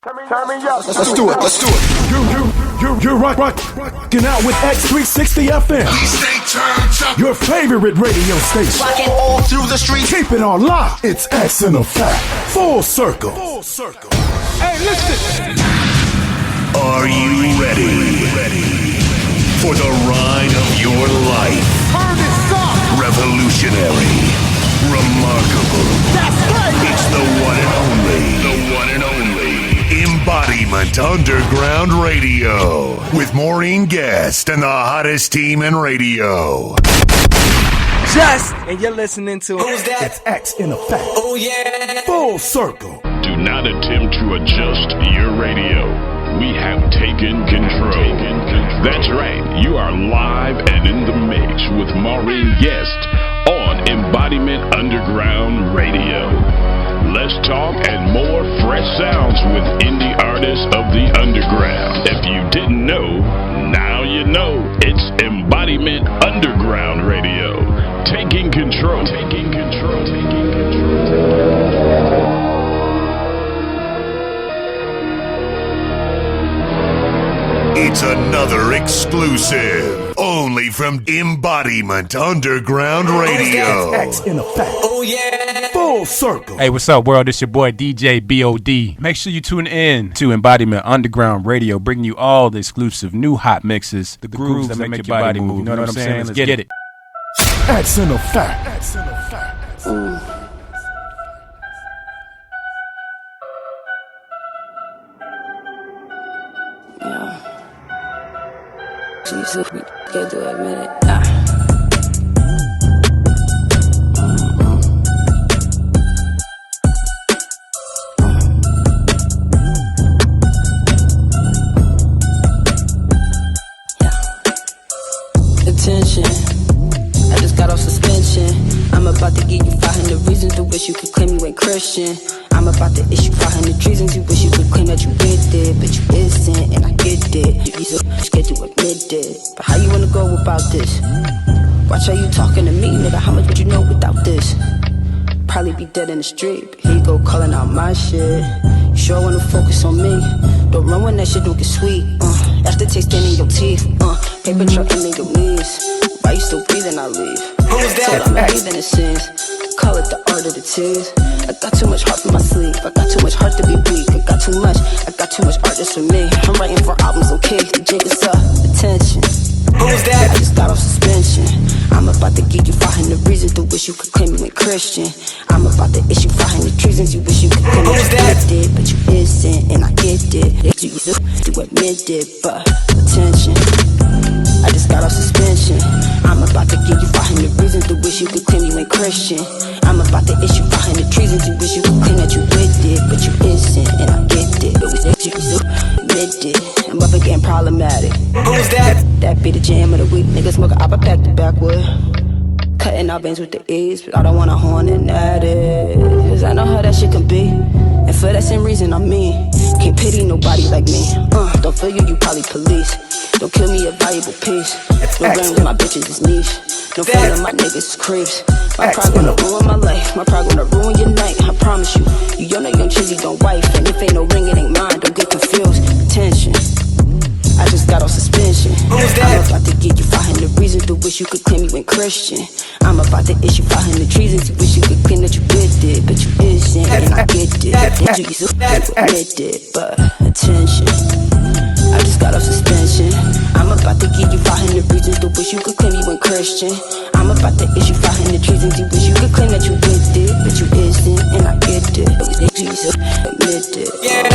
Turn me up. Let's do it. You're rocking out with X360 FM. Your favorite radio station. Rocking all through the streets. Keep it on lock. It's X in effect. Full circle. Hey, listen. Are you ready for the ride of your life? Turn this up. Revolutionary. Remarkable. That's right. It's the one and only Mbodyment Underground Radio with Maureen Guest and the hottest team in radio. And you're listening to Who's that? It's X in effect. Oh yeah. Full circle. Do not attempt to adjust your radio. We have taken control. That's right. You are live and in the mix with Maureen Guest on Mbodyment Underground Radio. Let's talk and more fresh sounds with indie artists of the underground. If you didn't know, now you know. It's Mbodyment Underground Radio. Taking control. It's another exclusive, only from Mbodyment Underground Radio. X in effect. Oh yeah. Full circle. Hey, what's up, world? It's your boy DJ BOD. Make sure you tune in to Mbodyment Underground Radio, bringing you all the exclusive new hot mixes, the grooves that make your body move. You know what I'm saying? Let's get it. X in effect. Jesus, we can't do it, minute. Attention, I just got off suspension. I'm about to give you 500 reasons to wish you could claim you ain't Christian. I'm about to issue 500 reasons you wish you could claim that you did it, but you isn't, and I get it. You scared to admit it, but how you wanna go about this? Watch how you talking to me, nigga. How much would you know without this? Probably be dead in the street, but here you go calling out my shit. You sure wanna focus on me? Don't run when that shit don't get sweet. Aftertaste in your teeth. Paper truck in your knees. Why you still breathing? I leave. Who's that? I'm breathing in sins. Call it the art of the tears. I got too much heart in my sleeve. I got too much heart to be weak. I got too much art just for me. I'm writing for albums, okay? The jig is up. Attention. Who's that? I just got off suspension. I'm about to give you 500 reasons to wish you could claim you ain't Christian. I'm about to issue 500 reasons you wish you could claim Who's you that? did, but you isn't, and I get it. You to admit it, but attention. I just got off suspension. I'm about to give you 500 reasons to wish you could claim you ain't Christian. I'm about to issue 500 reasons you wish you could claim that you did it, but you isn't, and I get it. You admit it. I'm up again problematic. Who's that? That be the jam of the week. Niggas smoke a pack the backwood. Cutting out veins with the ease, but I don't want a horn and at it. Cause I know how that shit can be. And for that same reason I'm mean. Can't pity nobody like me. Don't feel you probably police. Don't kill me a valuable piece. Don't run with my bitches is niche. Don't feel that my niggas is creeps. My pride gonna ruin my life. My pride gonna ruin your night. I promise you. You young chizzy don't wife. And if ain't no ring, it ain't mine. Don't get confused. Attention. I just got off suspension. Who's that? I'm about to give you 500 reasons to wish you could claim you ain't Christian. I'm about to issue 500 reasons to wish you could claim that you did it, but you isn't, and I get it. You so admit it, but attention. I just got off suspension. I'm about to give you 500 reasons to wish you could claim you ain't Christian. I'm about to issue 500 reasons to wish you could claim that you did it, but you isn't, and I get it. You so admit it. Yeah.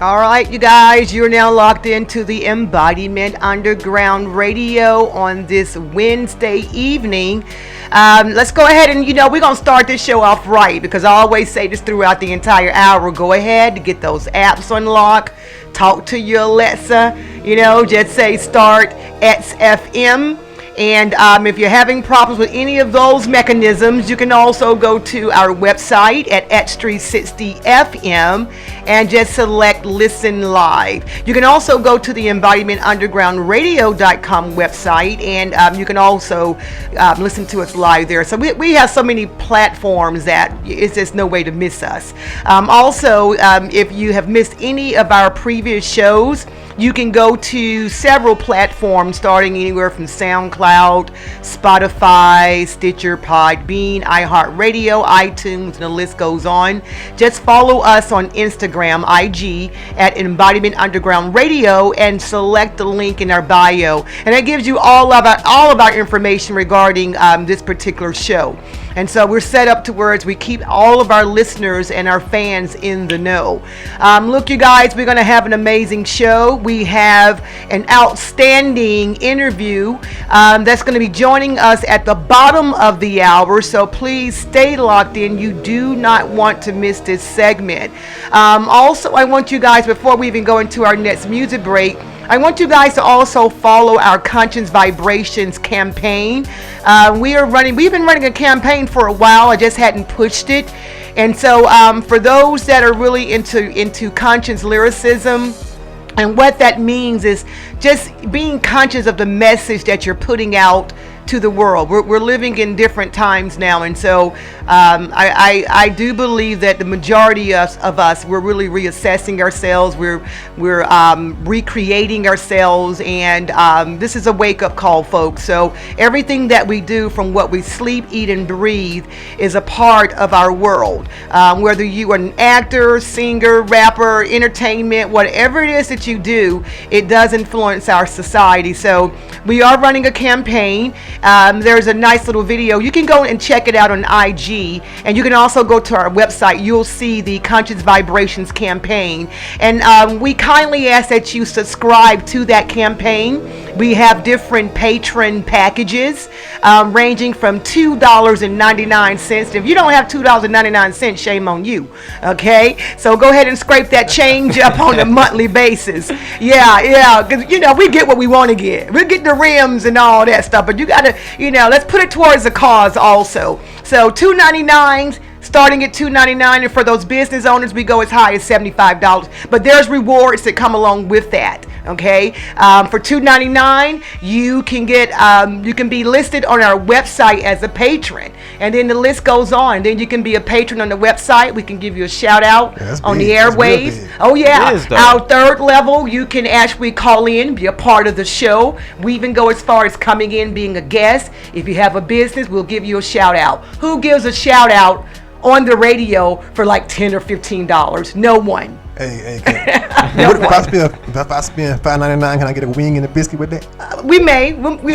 All right, you guys, you're now locked into the Mbodyment Underground Radio on this Wednesday evening. Let's go ahead and, we're going to start this show off right, because I always say this throughout the entire hour. Go ahead to get those apps unlocked. Talk to your Alexa, just say start XFM. And if you're having problems with any of those mechanisms, you can also go to our website at X360 FM and just select Listen Live. You can also go to the EmbodimentUndergroundRadio.com website, and you can also listen to us live there. So we have so many platforms that it's just no way to miss us. Also, if you have missed any of our previous shows, you can go to several platforms starting anywhere from SoundCloud, Spotify, Stitcher, Podbean, iHeartRadio, iTunes, and the list goes on. Just follow us on Instagram, IG, at Embodiment Underground Radio, and select the link in our bio. And it gives you all of our information regarding this particular show. And so we're set up to where we keep all of our listeners and our fans in the know. Look, you guys, we're going to have an amazing show. We have an outstanding interview that's going to be joining us at the bottom of the hour. So please stay locked in. You do not want to miss this segment. Also, I want you guys, before we even go into our next music break, I want you guys to also follow our Conscious Vibrations campaign. We've been running a campaign for a while. I just hadn't pushed it. And so for those that are really into conscious lyricism, and what that means is just being conscious of the message that you're putting out to the world. We're living in different times now, and so I do believe that the majority of us, we're really reassessing ourselves. We're recreating ourselves, and this is a wake-up call, folks. So everything that we do, from what we sleep, eat, and breathe, is a part of our world. Whether you are an actor, singer, rapper, entertainment, whatever it is that you do, it does influence our society. So we are running a campaign. There's a nice little video. You can go and check it out on IG, and you can also go to our website. You'll see the Conscious Vibrations campaign, and we kindly ask that you subscribe to that campaign. We have different patron packages ranging from $2.99. If you don't have $2.99, shame on you. Okay, so go ahead and scrape that change up on a monthly basis. Yeah, because we get what we want to get. We get the rims and all that stuff, but you got to, let's put it towards the cause also. So $2.99, starting at $2.99, and for those business owners, we go as high as $75. But there's rewards that come along with that. Okay, for $2.99, you can be listed on our website as a patron, and then the list goes on. Then you can be a patron on the website. We can give you a shout out on the airwaves. Oh yeah, our third level, you can actually call in, be a part of the show. We even go as far as coming in, being a guest. If you have a business, we'll give you a shout out. Who gives a shout out on the radio for like $10 or $15? No one. Hey, what if I spend $5.99? Can I get a wing and a biscuit with that? We may. We may.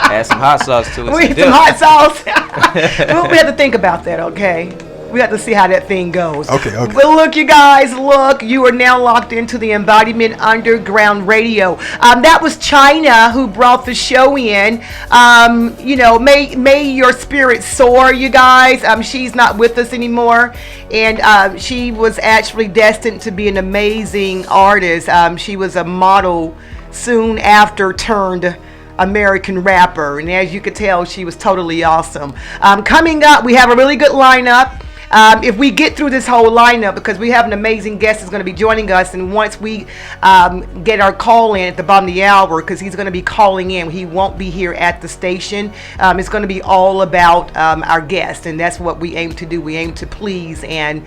Add some hot sauce to it. Some hot sauce. We have to think about that, okay? We have to see how that thing goes. Okay. But look, you guys, you are now locked into the Embodiment Underground Radio. That was China who brought the show in. May your spirit soar, you guys. She's not with us anymore, and she was actually destined to be an amazing artist. She was a model soon after turned American rapper, and as you could tell, she was totally awesome. Coming up, we have a really good lineup. If we get through this whole lineup, because we have an amazing guest who's going to be joining us, and once we get our call in at the bottom of the hour, because he's going to be calling in, he won't be here at the station. It's going to be all about our guest, and that's what we aim to do. We aim to please and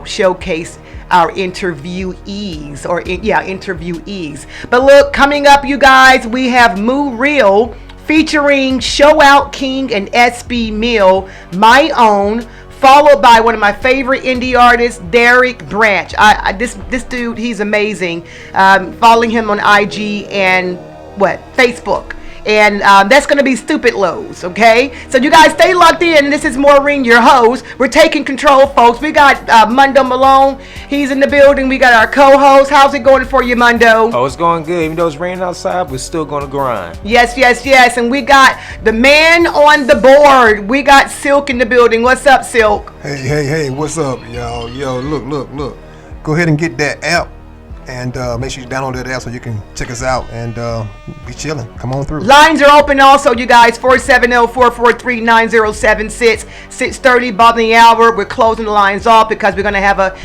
showcase our interviewees, interviewees. But look, coming up, you guys, we have Moo Real featuring Show Out King and SB Mill, My Own, followed by one of my favorite indie artists, Derek Branch. This dude, he's amazing. Following him on IG and Facebook. And that's going to be Stupid Lows, okay? So you guys stay locked in. This is Maureen, your host. We're taking control, folks. We got Mundo Malone. He's in the building. We got our co-host. How's it going for you, Mundo? Oh, it's going good. Even though it's raining outside, we're still going to grind. Yes. And we got the man on the board. We got Silk in the building. What's up, Silk? Hey, what's up, y'all? Yo, look. Go ahead and get that app. And make sure you download that app so you can check us out and be chilling. Come on through. Lines are open also, you guys. 470-443-9076. 6:30, bottom of the hour. We're closing the lines off because we're going to have a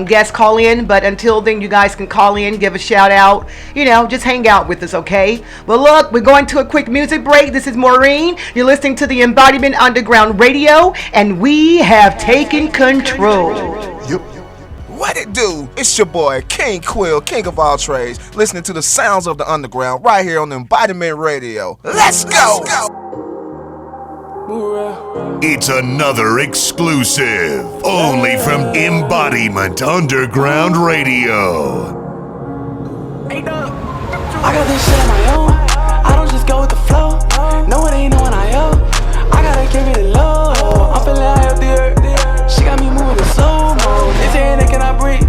guest call in. But until then, you guys can call in, give a shout out. You know, just hang out with us, okay? Well, look, we're going to a quick music break. This is Maureen. You're listening to the Embodiment Underground Radio, and we have taken control. Yep. What it do? It's your boy, King Quill, king of all trades, listening to the sounds of the underground right here on the Embodiment Radio. Let's go! It's another exclusive, only from Embodiment Underground Radio. I got this shit on my own. I don't just go with the flow. No, it ain't no one I owe. I gotta carry the low. I'm feeling high up the earth. She got me moving in slow mo. They saying they cannot breathe.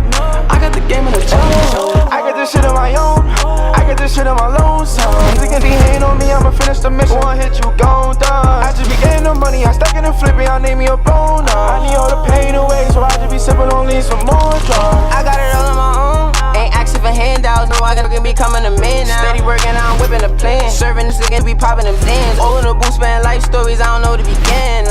I got the game in the choke. I got this shit on my own. I got this shit on my lonesome. Niggas be hating on me, I'ma finish the mission. One hit, you gon' die. I just be getting the money, I stack it and flip it. I name me a bone. I need all the pain away, so I just be sipping on leaves some more drugs. I got it all on my own. Ain't asking for handouts. No, I gotta be coming a man now. Steady working, I'm whipping a plan. Serving this again, be popping them things. All in the booth, spending life stories, I don't know where to begin.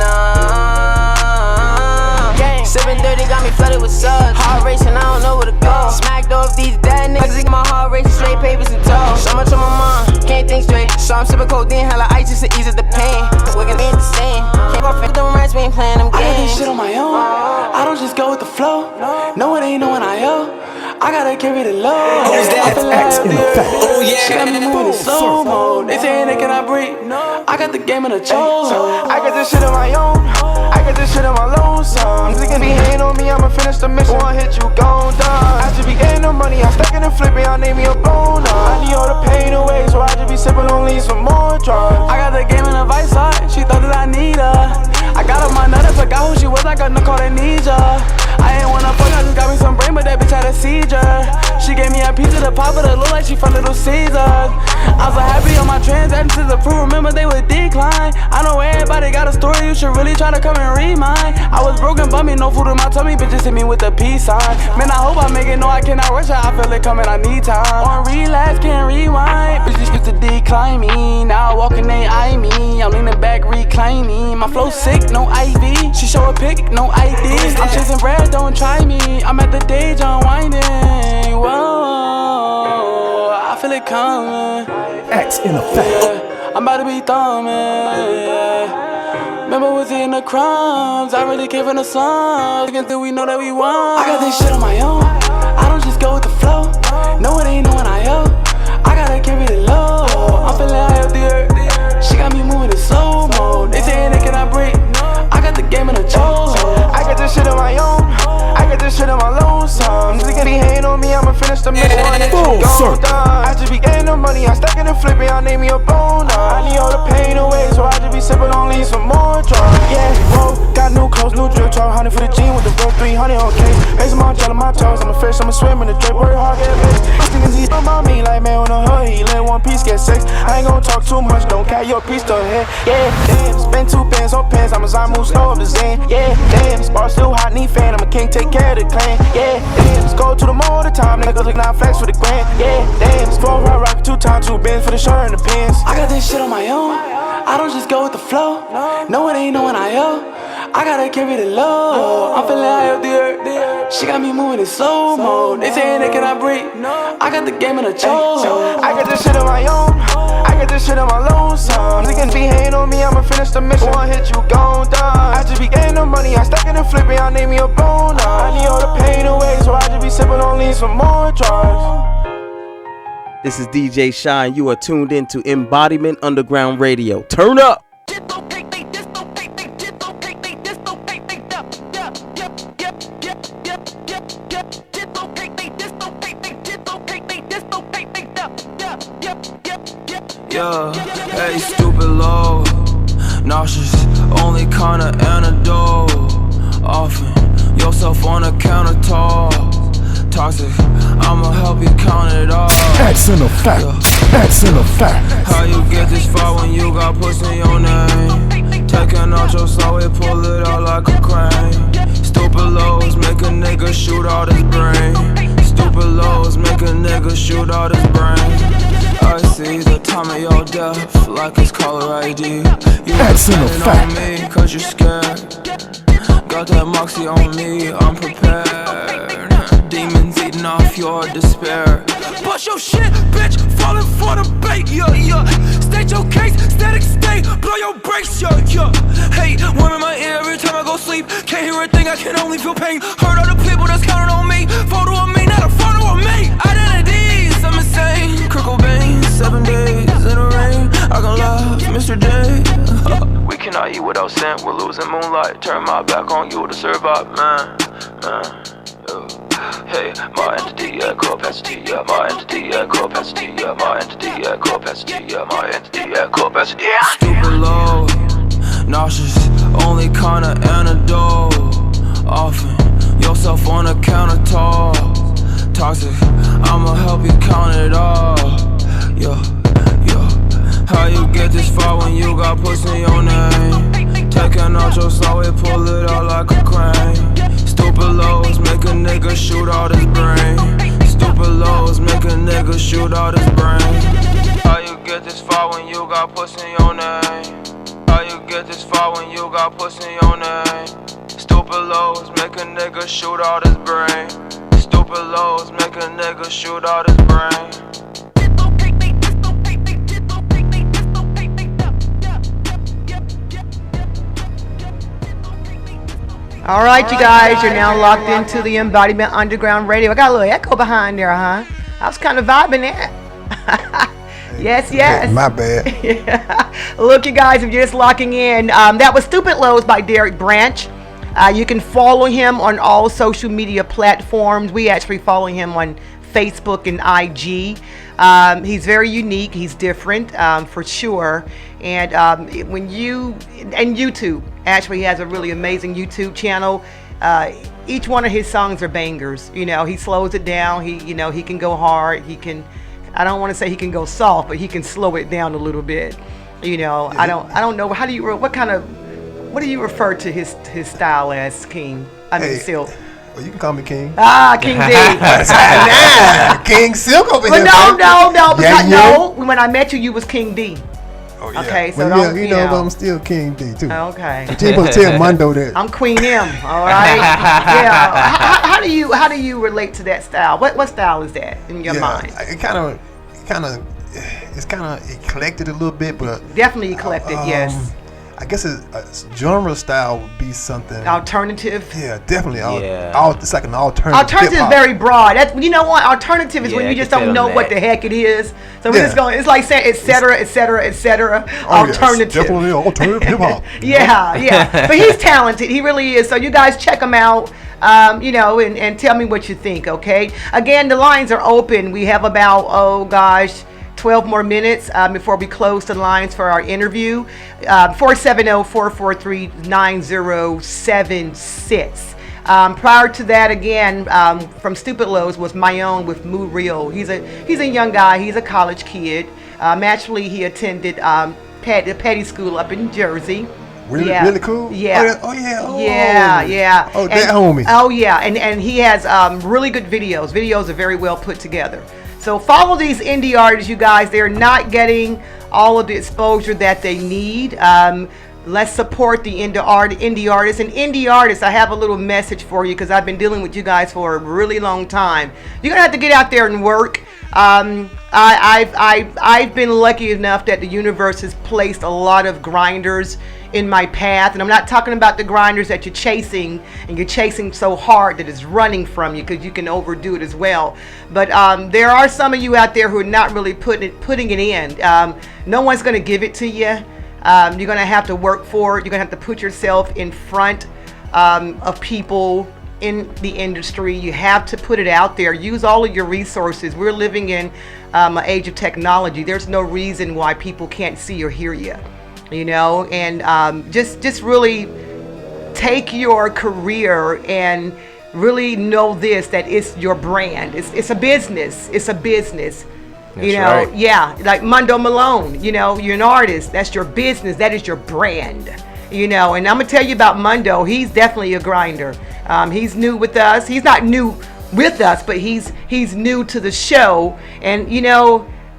Sipping dirty, got me flooded with subs. Heart racing, I don't know where to go. Smacked off these dead niggas, my heart racing, straight papers and toes. So much on my mind, can't think straight. So I'm sipping codeine, hella ice just to ease the pain. Wiggin' ain't the same. Can't go fit them rats, we ain't playing them games. I got this shit on my own. I don't just go with the flow. No, it ain't no one I owe. I gotta carry the load. Who's that? X in effect. Oh yeah. She got me moving in slow mo. They saying they cannot breathe. I got the game in the choke. I got this shit on my own. I got this shit on my lonesome. Niggas be hating on me, I'ma finish the mission. One hit, you gon' die. I just be getting the money, I stack it and flip it. I name me a bone. I need all the pain away, so I just be sipping on leaves for more drugs. I got the game in the vice side. She thought that I need her. I got on my nut, I forgot who she was. I got no call that need ya. I ain't wanna fuck, I just got me some brain, but that bitch had a seizure. She gave me a piece of the pop, but it look like she from Little Caesars. I was so happy on my transactions to prove, remember they would decline. I know everybody got a story, you should really try to come and read mine. I was broken, bummy, no food in my tummy, bitches hit me with the peace sign. Man, I hope I make it, no, I cannot rush it, I feel it coming, I need time. On relapse, can't rewind, bitches used to decline me. Now walking, they eye me, I'm leaning back, reclining. My flow sick, no IV, she show a pic, no ID. I'm chasing bread, don't try me, I'm at the stage unwinding. Whoa, I feel it coming. X in effect. Yeah, I'm about to be thumbing. Yeah. Remember was in the crumbs, I really came from the slums. Until we know that we won. I got this shit on my own. I don't just go with the flow. No, it ain't no one I owe. I gotta carry the load. I'm feeling high up the earth. She got me moving in slow mo. They saying they cannot breathe. I got the game in the choke. I got this shit on my own. I got this shit on my lonesome. Niggas be hating on me, I'ma finish the mission. One hit, you gon' die. I just be getting the money, I stack it and flip it. I name me a bone. I need all the pain away, so I just be sipping on leaves for more drugs. Yeah, whoa, got new clothes, new drip, 1200 for the jean with the bro, 300 on case. Raising my gel on my toes, I'm a fish, I'm a swim in the drip, work hard, get rich. These niggas eat on me like man on the hood, he let one piece get sex. I ain't gon' talk too much, don't carry your piece to the head. Yeah, damn, spend 2 pence on pens, I'm a Zai move slow up the Zen. Yeah, damn, spar still hot, need fan, I'm a king, take care of the clan. Yeah, damn, let's go to the mall all the time, niggas look now flex for the grand. Yeah, damn, it's 4 rock 2 times 2 bins for the shirt and the pins. I got this shit on my own. I don't just go with the flow. No, it ain't no one I owe. I gotta carry the load. I'm feeling high up the earth. She got me moving in slow mo. They saying they cannot breathe. I got the game in the choke. I got this shit on my own. I got this shit on my lonesome. Niggas be hating on me, I'ma finish the mission. One hit, you gon' die. I just be getting the money, I stack it and flip it. I name me a bone. I need all the pain away, so I just be sipping on leaves for more drugs. This is DJ Shine. You are tuned in to Embodiment Underground Radio. Turn up! Yeah, hey, stupid low, nauseous, only kinda antidote. Often, yourself on the countertop. Toxic, I'ma help you count it off. X in effect, X in effect. How you get this far when you got pussy in your name? Taking out your soul, we pull it out like a crane. Stupid lows make a nigga shoot out his brain. Stupid lows make a comment your death like it's caller ID. You That's in on me cause you're scared. Got that moxie on me, I'm prepared. Demons eating off your despair. Bust your shit, bitch, falling for the bait, yeah, yeah. State your case, static state, blow your brakes, yeah, yeah. Hey, worm in my ear every time I go sleep. Can't hear a thing, I can only feel pain. Heard all the people that's counting on me. Photo of me, not a photo of me. Identities, I'm insane. Crickle veins, 7 days in the rain. I can love Mr. J. We cannot eat without scent, we're losing moonlight. Turn my back on you to survive, man. Hey, my entity, yeah, capacity, yeah, my entity, yeah, capacity, yeah, my entity, yeah, capacity, yeah, my entity, yeah, capacity, yeah. Stupid low, nauseous, only kinda antidote. Often, yourself on the counter tall. Toxic, I'ma help you count it all. Yeah, yeah. How you get this far when you got pussy in your name? Taking out your soul, we pull it out like a crane. Stupid lows make a nigga shoot out his brain. Stupid lows make a nigga shoot out his brain. How you get this far when you got pussy in your name? How you get this far when you got pussy in your name? Stupid lows make a nigga shoot out his brain. Stupid lows make a nigga shoot out his brain. All right, you guys, you're now locked into the Embodiment Underground Radio. I got a little echo behind there, huh? I was kind of vibing that. Yes, yes. My bad. Yeah. Look, you guys, if you're just locking in, that was Stupid Lows by Derek Branch. You can follow him on all social media platforms. We actually follow him on Facebook and IG. He's very unique. He's different, for sure. And YouTube, actually, he has a really amazing YouTube channel. Each one of his songs are bangers. You know, he slows it down. He can go hard. He can, I don't want to say he can go soft, but he can slow it down a little bit. You know, I don't know. What do you refer to his style as, King? Silk. Well, you can call me King. King D. King Silk over here. No. When I met you, you was King D. Oh, yeah. Okay, so well, but I'm still King D too. Okay. But you ain't supposed to tell Mondo that. I'm Queen M. All right. Yeah. How do you relate to that style? What style is that in your mind? It's kind of eclectic a little bit, but definitely eclectic. Yes. I guess a genre style would be something alternative. Yeah, definitely. It's like an alternative. Alternative is very broad. You know what? Alternative is when you just don't know what the heck it is. So we're just going. It's like saying etc. Alternative. Yes, definitely alternative hip hop. Yeah. But he's talented. He really is. So you guys check him out. And tell me what you think. Okay. Again, the lines are open. We have about 12 more minutes before we close the lines for our interview. 470-443-9076. Prior to that, again, from Stupid Lows was My Own with Moo Real. He's a young guy. He's a college kid. Actually, he attended Petty School up in Jersey. Really cool? Yeah. Oh, yeah. Yeah. Oh, that homie. Oh, yeah. And he has really good videos. Videos are very well put together. So follow these indie artists, you guys. They're not getting all of the exposure that they need. Let's support the indie artists. And indie artists, I have a little message for you because I've been dealing with you guys for a really long time. You're gonna have to get out there and work. I've been lucky enough that the universe has placed a lot of grinders in my path, and I'm not talking about the grinders that you're chasing and you're chasing so hard that it's running from you, because you can overdo it as well. But there are some of you out there who are not really putting it in. No one's going to give it to you. You're going to have to work for it. You're going to have to put yourself in front of people in the industry. You have to put it out there. Use all of your resources. We're living in an age of technology. There's no reason why people can't see or hear you. You know, and just really take your career and really know this, that it's your brand. It's a business. It's a business. That's right. Yeah, like Mondo Malone, you're an artist. That's your business. That is your brand. And I'm gonna tell you about Mondo. He's definitely a grinder. He's new with us. He's not new with us, but he's new to the show. And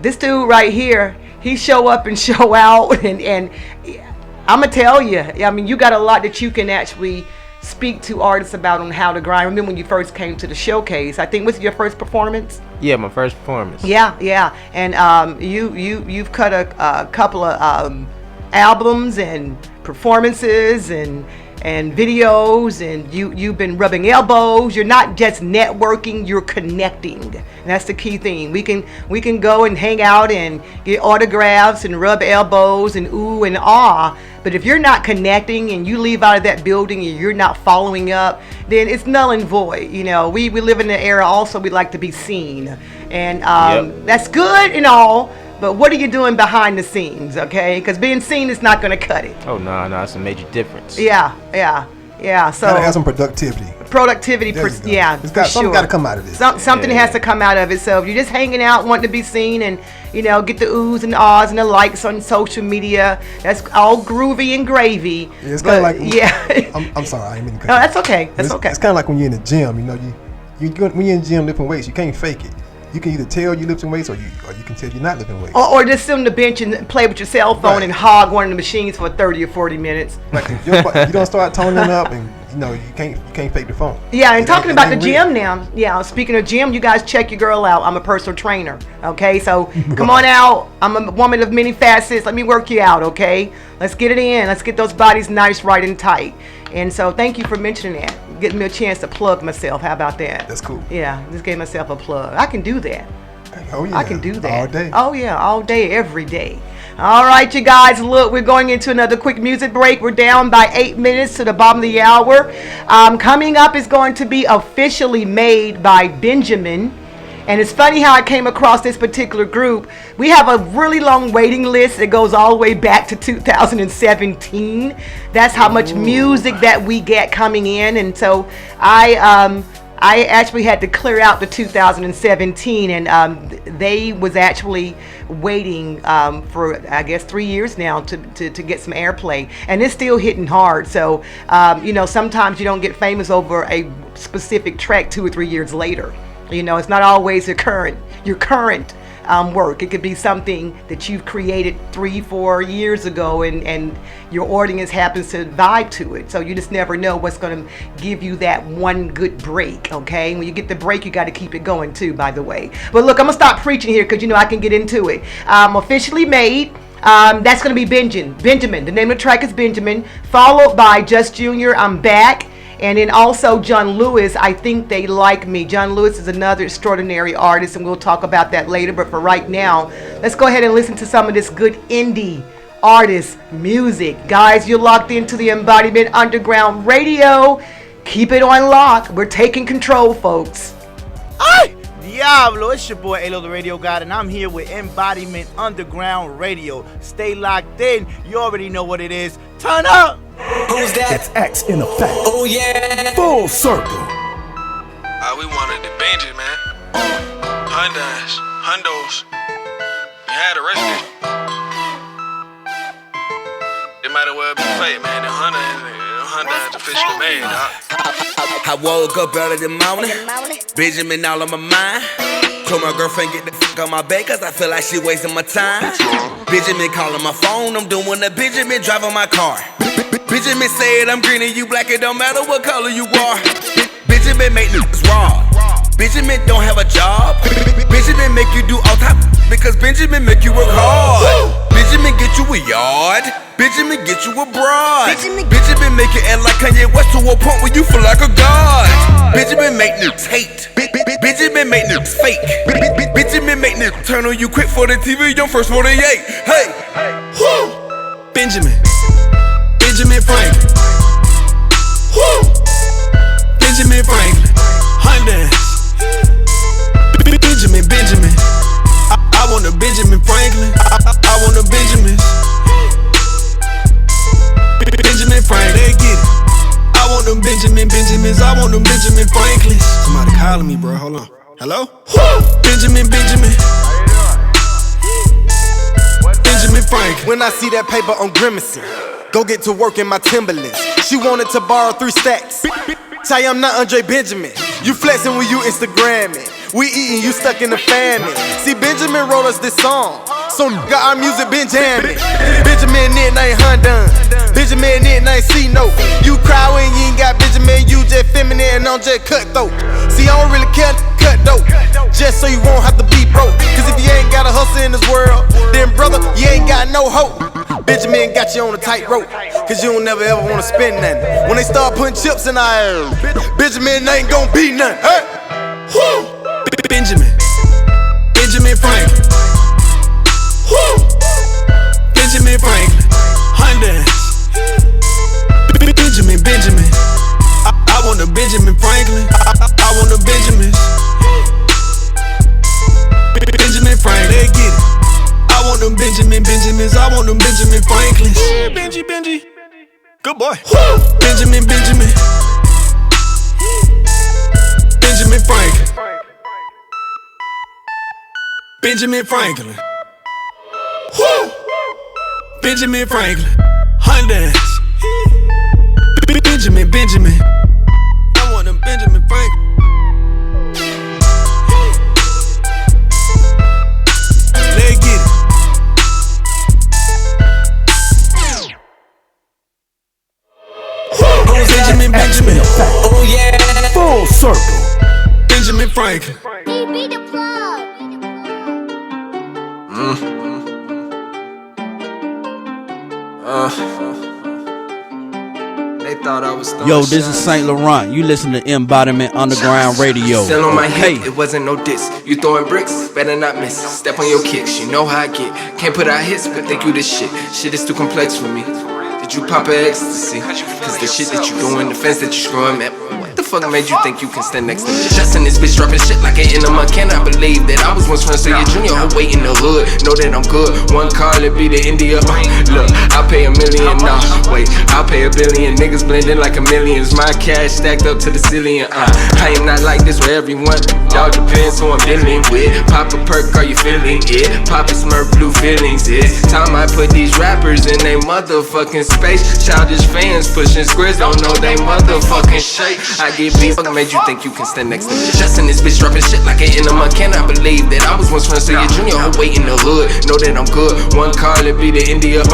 this dude right here, he show up and show out, and I'm gonna tell you, I mean, you got a lot that you can actually speak to artists about on how to grind. Remember when you first came to the showcase? I think was it your first performance? Yeah, my first performance. Yeah, and you've cut a couple of albums and performances and videos, and you've been rubbing elbows. You're not just networking, you're connecting, and that's the key thing. We can go and hang out and get autographs and rub elbows and ooh and ah, but if you're not connecting and you leave out of that building and you're not following up, then it's null and void. You know, we live in an era also we like to be seen, and that's good and all. But what are you doing behind the scenes, okay? Because being seen is not going to cut it. Oh, no, it's a major difference. Yeah. So gotta have some productivity. Something got to come out of this. Something has to come out of it. So if you're just hanging out, wanting to be seen, and get the oohs and ahs and the likes on social media, that's all groovy and gravy. Yeah, it's kind of like I'm sorry, I didn't mean to cut you. No, that's okay. That's okay. It's kind of like when you're in the gym. When you're in the gym lifting weights, you can't fake it. You can either tell you're lifting weights or you can tell you're not lifting weights. Or just sit on the bench and play with your cell phone and hog one of the machines for 30 or 40 minutes. Like if you don't start toning up, and you can't fake the phone. Yeah, and talking about the gym now. Yeah, speaking of gym, you guys check your girl out. I'm a personal trainer. Okay, so come on out. I'm a woman of many facets. Let me work you out. Okay, let's get it in. Let's get those bodies nice, right, and tight. And so thank you for mentioning that. Getting me a chance to plug myself. How about that? That's cool. Yeah, just gave myself a plug. I can do that. Oh yeah. I can do that. All day. Oh yeah, all day, every day. All right, you guys, look, we're going into another quick music break. We're down by 8 minutes to the bottom of the hour. Coming up is going to be Officially Made by Benjamin. And it's funny how I came across this particular group. We have a really long waiting list that goes all the way back to 2017. That's how much music that we get coming in. And so I actually had to clear out the 2017, and they was actually waiting for, I guess, 3 years now to get some airplay, and it's still hitting hard. So sometimes you don't get famous over a specific track 2 or 3 years later. It's not always your current work. It could be something that you've created 3-4 years ago, and your audience happens to vibe to it. So you just never know what's going to give you that one good break, okay? When you get the break, you got to keep it going too, by the way. But look, I'm going to stop preaching here because I can get into it. Officially Made. That's going to be Benjamin. The name of the track is Benjamin, followed by Just Junior, I'm Back. And then also John Lewis, I Think They Like Me. John Lewis is another extraordinary artist, and we'll talk about that later. But for right now, let's go ahead and listen to some of this good indie artist music. Guys, you're locked into the Embodiment Underground Radio. Keep it on lock. We're taking control, folks. Ay! Diablo, it's your boy Alo the Radio God, and I'm here with Embodiment Underground Radio. Stay locked in. You already know what it is. Turn up! Who's that? It's X in effect. Oh yeah. Full circle. We wanted the Benji, man. Hondos. You had the rest of it. It might as well be fake, man. The Honda is officially made, I woke up early this morning, Benjamin all on my mind. Told my girlfriend get the fuck on my bed cause I feel like she wasting my time. Benjamin calling my phone, I'm doing the Benjamin driving my car. Benjamin said I'm green and you black, it don't matter what color you are. Benjamin make niggas raw. Benjamin don't have a job. Benjamin make you do all type because Benjamin make you work hard. Benjamin get you a yard. Benjamin get you a broad. Benjamin make you act like Kanye West to a point where you feel like a god. Benjamin make niggas hate. Benjamin make niggas fake. Benjamin make niggas turn on you quick for the TV, your first 48. Hey, Benjamin Franklin. Benjamin Franklin. Honda. Benjamin. I want a Benjamin Franklin. I want a Benjamin. Benjamin Franklin. They get it. I want them Benjamins. I want them Benjamin Franklins. Somebody calling me, bro. Hold on. Hello? Benjamin. Benjamin Franklin. When I see that paper, I'm grimacing. Go get to work in my Timberlands. She wanted to borrow 3 stacks. Tell you I'm not Andre Benjamin. You flexing when you Instagramming. We eating, you stuck in the famine. See, Benjamin wrote us this song, so got our music been jamming. Benjamin it ain't Hundun. Benjamin it ain't C-Note. You cry when you ain't got Benjamin, you just feminine and I'm just cutthroat. See, I don't really care to cut dope, just so you won't have to be broke. Cause if you ain't got a hustle in this world, then brother, you ain't got no hope. Benjamin got you on a tight rope, cause you don't never ever wanna spend nothing. When they start putting chips in our air, Benjamin ain't gon' be nothing. Hey! Woo! Benjamin Franklin. Woo! Benjamin Franklin. Hondas. Benjamin. I want a Benjamin Franklin. I want a Benjamin. Benjamin Franklin. They get it. I want them Benjamins. I want them Benjamin Franklins. Yeah, Benji. Good boy. Woo! Benjamin. Benjamin Franklin. Benjamin Franklin. Woo! Benjamin Franklin. Hondas. Benjamin. I want them Benjamin Franklin. Let's get it. Benjamin. Oh yeah. Full circle. Benjamin Franklin. They thought I was Yo, this is Saint Laurent. You listen to Mbodyment Underground Radio. Still on my hip, it wasn't no diss. You throwing bricks, better not miss. Step on your kicks, you know how I get. Can't put out hits, but think you this shit. Shit is too complex for me. Did you pop a ecstasy? Cause the shit that you doing, the fence that you screwing, man. What the fuck made you think you can stand next to me? Just in this bitch dropping shit like an enema. Cannot believe that I was once friends to your junior. I'll wait in the hood, know that I'm good. One car, it be the India. Look, I'll pay $1 million. Nah, wait, I'll pay $1 billion. Niggas blending like a millions. My cash stacked up to the ceiling. I am not like this with everyone. Y'all depends who I'm dealing with. Pop a perk, are you feeling it? Pop a Smurf, blue feelings. It's time I put these rappers in they motherfucking space. Childish fans pushing squares, don't know they motherfucking shape. I get beat, fuck made you think you can stand next to me? Just in this bitch dropping shit like an enema. Cannot believe that I was once friends to your junior. I'll wait in the hood, know that I'm good. One car, it be the India.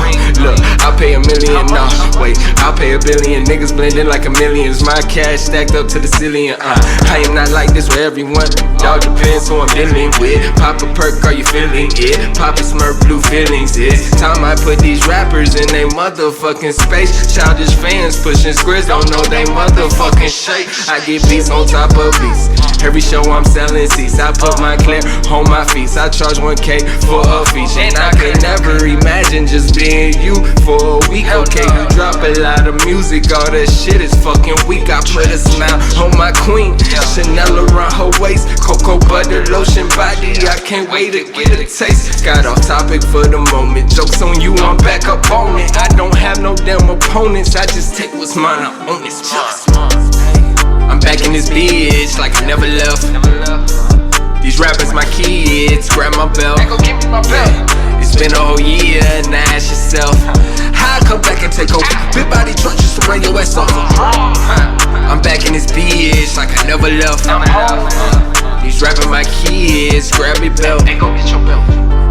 Look, I'll pay $1 million. Nah, wait, I'll pay $1 billion. Niggas blending like a millions. My cash stacked up to the ceiling. I am not like this with everyone. Y'all depends who I'm dealing with. Pop a perk, are you feeling it? Pop a Smurf, blue feelings. It's time I put these rappers in they motherfucking space. Childish fans pushing squares, don't know they motherfucking shape. I get beats on top of beats. Every show I'm selling seats. I put my clear on my feet. I charge 1K for a feature. And I could never imagine just being you for a week. Okay, you drop a lot of music, all that shit is fucking weak. I put a smile on my queen. Chanel around her waist. Cocoa butter lotion body. I can't wait to get a taste. Got off topic for the moment. Jokes on you, I'm back up on it. I don't have no damn opponents. I just take what's mine, I own it. I'm back in this bitch like I never left. These rappers my kids, grab my belt. Yeah. It's been a whole year, now ask yourself how I come back and take over. Big body truck just to run your ass over. I'm back in this bitch like I never left. These rappers my kids, grab your belt.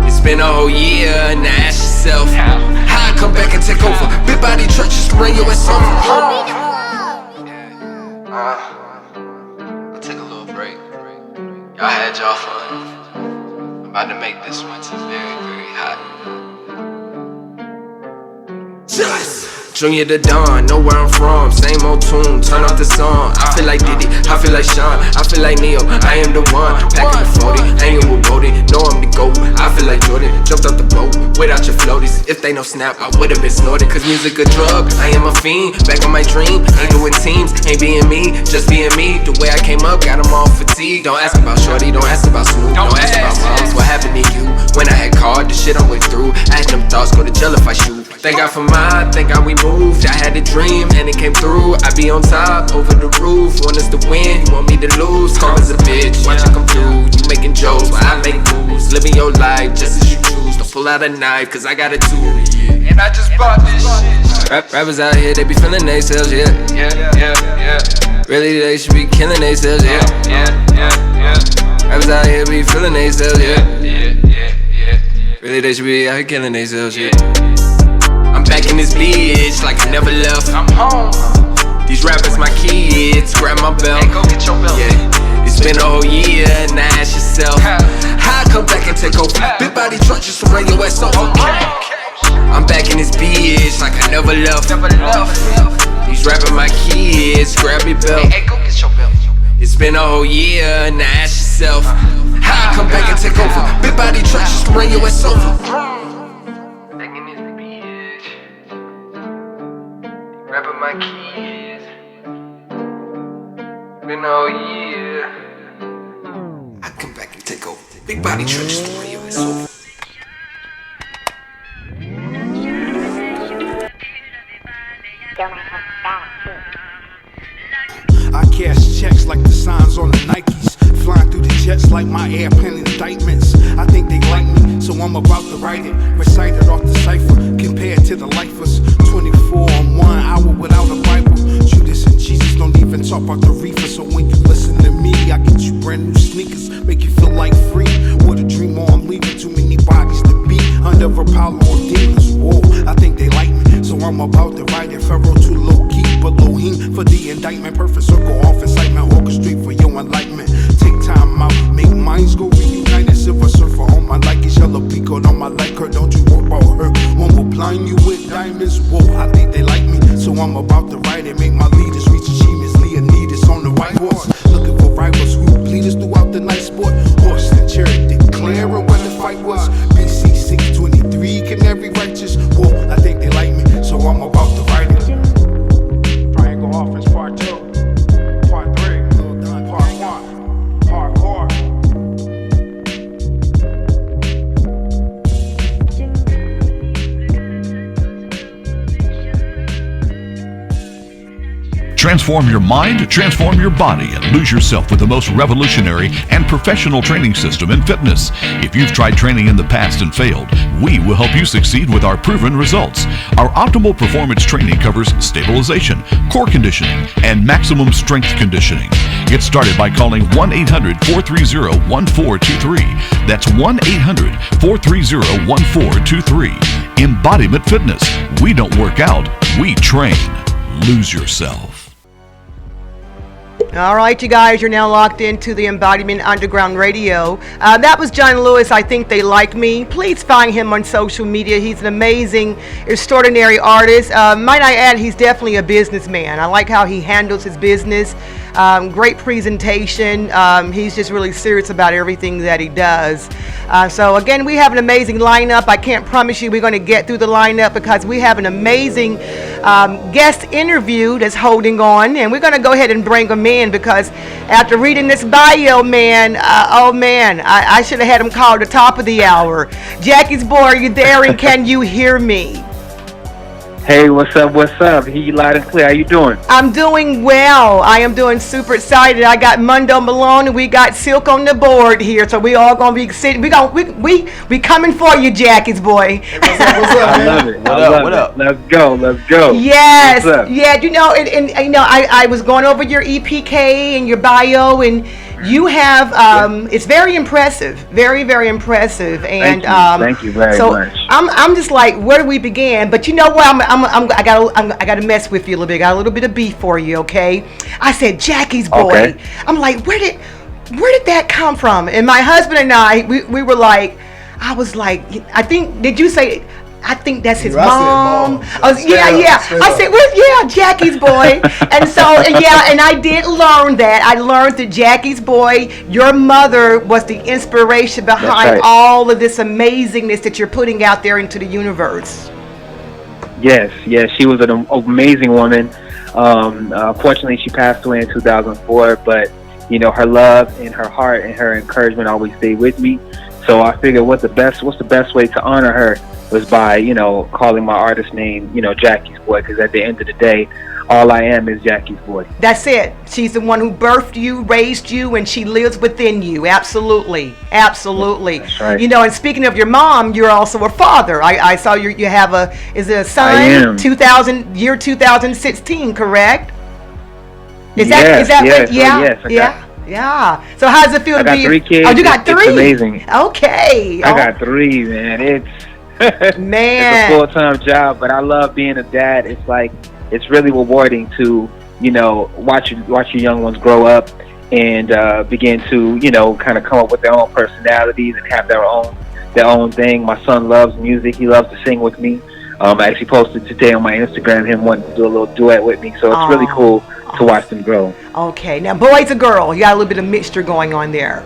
It's been a whole year, now ask yourself how I come back and take over. Big body truck just to run your ass over. I'll take a little break. Y'all had y'all fun. I'm about to make this winter very, very hot. Junior to Dawn, know where I'm from. Same old tune, turn off the song. I feel like Diddy, I feel like Sean, I feel like Neo. I am the one, packing the 40, hanging with Bodie. Know I'm the GOAT, I feel like Jordan. Jumped off the boat, without your floaties. If they no snap, I would've been snorted. Cause music a drug, I am a fiend. Back on my dream, ain't doing teams. Ain't being me, just being me. The way I came up, got them all fatigued. Don't ask about Shorty, don't ask about Snoop. Don't ask about moms, what happened to you? When I had called, the shit I went through. I had them thoughts, go to jail if I shoot. Thank God for mine, thank God we moved. I had a dream and it came through. I be on top, over the roof. Want us to win, you want me to lose. Calm as a bitch, watch it come through. You making jokes while I make moves. Living your life just as you choose. Don't pull out a knife, cause I got a tool. And I just bought this shit. Rappers out here, they be feeling themselves, yeah. Really, they should be killing themselves, yeah. Rappers out here be feeling themselves, yeah. Really, they should be out here killing themselves, yeah. I'm back in this bitch like I never left. I'm home. These rappers my kids, grab my belt. Hey, go get your belt. Yeah, it's been a whole year, now ask yourself how I come back and take over. Big body truck just to bring your ass over. I'm back in this bitch like I never left. These rapping my kids, grab your belt. Hey, go get your belt. It's been a whole year, now ask yourself how I come back and take over. Big body truck just to bring your ass over. Back in this bitch, rapping my kids. Been a whole year. I come back and take over. Big body truck just to bring your ass over. I cash checks like the signs on the Nikes. Flying through the jets like my airplane indictments. I think they like me, so I'm about to write it. Recite it off the cipher, compared to the lifers. 24 on 1 hour without a Bible. Judas and Jesus don't even talk about the reefer. So when you listen to me, I get you brand new sneakers. Make you feel like free. What a dream on leaving. Too many bodies to be under Apollo or demons. Whoa, I think they like me, so I'm about to write it. Pharaoh too low key, but Elohim for the indictment. Perfect circle off incitement, orchestrate for your enlightenment. Take time out, make minds go reunited. Silver surfer on my like it's yellow pico on my like her. Don't you worry about her. One will blind you with diamonds. Whoa, I think they like me, so I'm about to write it. Make my leaders reach achievements. Leonidas on the white horse, looking for rivals who bleed us throughout the night sport. Horse and chariot declaring when the fight was. BC 623, canary righteous. Whoa, I think they like me, so I'm about to write it. Triangle offense part 2, part 3, part 1, hardcore. Transform your mind, transform your body, and lose yourself with the most revolutionary and professional training system in fitness. If you've tried training in the past and failed, we will help you succeed with our proven results. Our optimal performance training covers stabilization, core conditioning, and maximum strength conditioning. Get started by calling 1-800-430-1423. That's 1-800-430-1423. Embodiment Fitness. We don't work out, we train. Lose yourself. All right, you guys, you're now locked into the Embodiment Underground Radio. That was John Lewis, I Think They Like Me. Please find him on social media. He's an amazing, extraordinary artist. Might I add, he's definitely a businessman. I like how he handles his business. Great presentation. He's just really serious about everything that he does. So again, we have an amazing lineup. I can't promise you we're going to get through the lineup because we have an amazing guest interview that's holding on, and we're going to go ahead and bring him in because after reading this bio, man, I should have had him call at the top of the hour. Jackie's boy, are you there, and can you hear me? Hey, what's up? What's up? Hear you loud and clear. How you doing? I'm doing well. I am doing super excited. I got Mundo Malone and we got Silk on the board here, so we all gonna be sitting. We coming for you, Jackie's boy. Hey, what's up, man? I love it. What up? Let's go. Yes. Yeah. You know, and you know, I was going over your EPK and your bio, and you have it's very impressive, very, very impressive. And thank you very much. I'm just like, where do we begin? But you know what? I gotta mess with you a little bit. Got a little bit of beef for you, okay? I said Jackie's boy. Okay. I'm like, where did that come from? And my husband and I, we were like, I was like, I think, did you say? I think that's his mom. I said, yeah. I said, well, Jackie's boy. And so, and I did learn that. I learned that Jackie's boy, your mother was the inspiration behind all of this amazingness that you're putting out there into the universe. Yes, she was an amazing woman. Fortunately, she passed away in 2004, but you know, her love and her heart and her encouragement always stayed with me. So I figured, what's the best way to honor her was by, calling my artist name, Jackie's boy, because at the end of the day, all I am is Jackie's boy. That's it. She's the one who birthed you, raised you, and she lives within you. Absolutely. Absolutely. That's right. And speaking of your mom, you're also a father. I saw you have is it a son? I am. 2016, correct? Is Yes, that yes, what? Yeah. yes, I got- Yeah. So how does it feel I to got be? 3 kids. Oh, you got 3? It's amazing. Okay. I got 3, man. It's Man. it's a full-time job, but I love being a dad. It's like it's really rewarding to watch your young ones grow up and begin to kind of come up with their own personalities and have their own thing. My son loves music. He loves to sing with me. I actually posted today on my Instagram him wanting to do a little duet with me, so it's really cool to watch them grow. Okay. Now, boys or girl? You got a little bit of mixture going on there.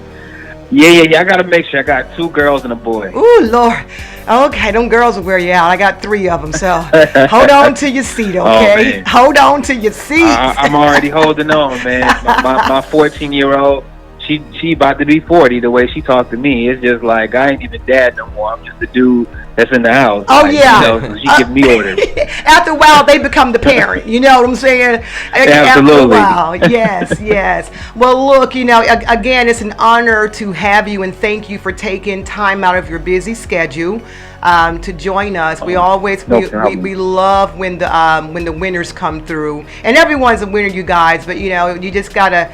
Yeah. I got to make sure I got 2 girls and a boy. Ooh, Lord. Okay, them girls will wear you out. I got 3 of them, so hold on to your seat, okay? Oh, hold on to your seat. I'm already holding on, man. My 14-year-old, she about to be 40. The way she talked to me, it's just like I ain't even dad no more. I'm just the dude that's in the house. Oh, like, yeah. So she give me orders. After a while, they become the parent. You know what I'm saying? Absolutely. After a while, yes. Well, look, again, it's an honor to have you, and thank you for taking time out of your busy schedule to join us. We always we love when the winners come through, and everyone's a winner, you guys. But you just gotta.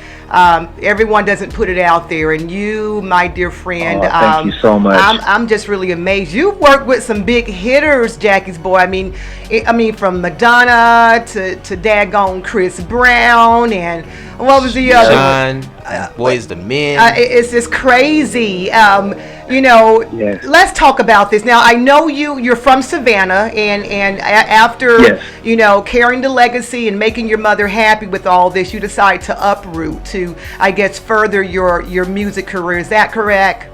Everyone doesn't put it out there, and you, my dear friend, thank you so much. I'm just really amazed. You've worked with some big hitters, Jackie's boy. I mean, from Madonna to daggone Chris Brown, and what was the other? Sean, Boys the Men. It's just crazy. Let's talk about this. Now, I know you're from Savannah, and after carrying the legacy and making your mother happy with all this, you decide to uproot to, I guess, further your music career. Is that correct?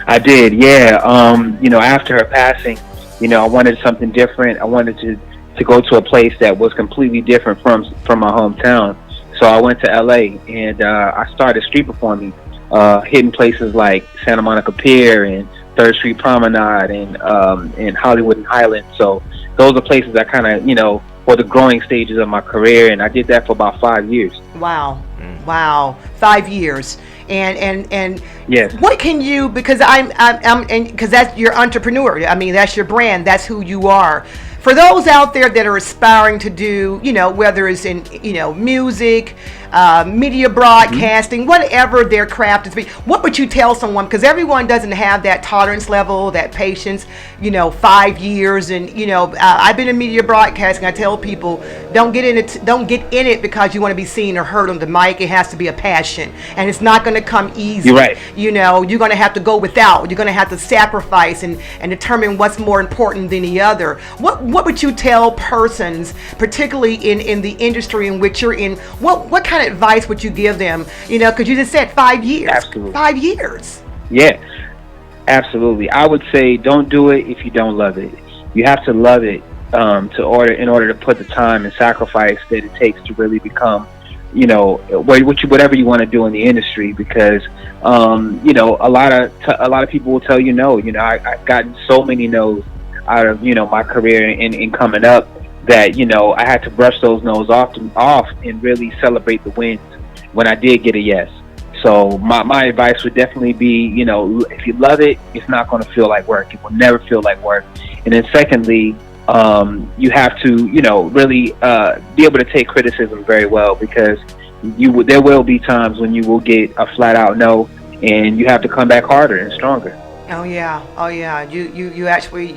I did, yeah. After her passing, I wanted something different. I wanted to go to a place that was completely different from my hometown. So I went to LA and I started street performing, hitting places like Santa Monica Pier and 3rd Street Promenade and Hollywood and Highland. So those are places that kind of, were the growing stages of my career, and I did that for about 5 years. Wow. 5 years. And yes. What can you, because because that's your entrepreneur. I mean, that's your brand. That's who you are. For those out there that are aspiring to do, whether it's in, music, media broadcasting, whatever their craft is, what would you tell someone? Because everyone doesn't have that tolerance level, that patience, 5 years. And, I've been in media broadcasting. I tell people, don't get in it because you want to be seen or heard on the mic. It has to be a passion, and it's not going to come easy. You're right. You're going to have to go without. You're going to have to sacrifice and determine what's more important than the other. What would you tell persons, particularly in the industry in which you're in? What kind of advice would you give them? Because you just said 5 years. Absolutely. 5 years. Yeah, absolutely. I would say don't do it if you don't love it. You have to love it in order to put the time and sacrifice that it takes to really become, whatever you want to do in the industry. Because a lot of people will tell you no. I've gotten so many no's out of my career in coming up that I had to brush those no's off and really celebrate the wins when I did get a yes. So my advice would definitely be, if you love it, it's not going to feel like work. It will never feel like work. And then secondly, you have to really be able to take criticism very well, because there will be times when you will get a flat out no, and you have to come back harder and stronger. Oh yeah. You actually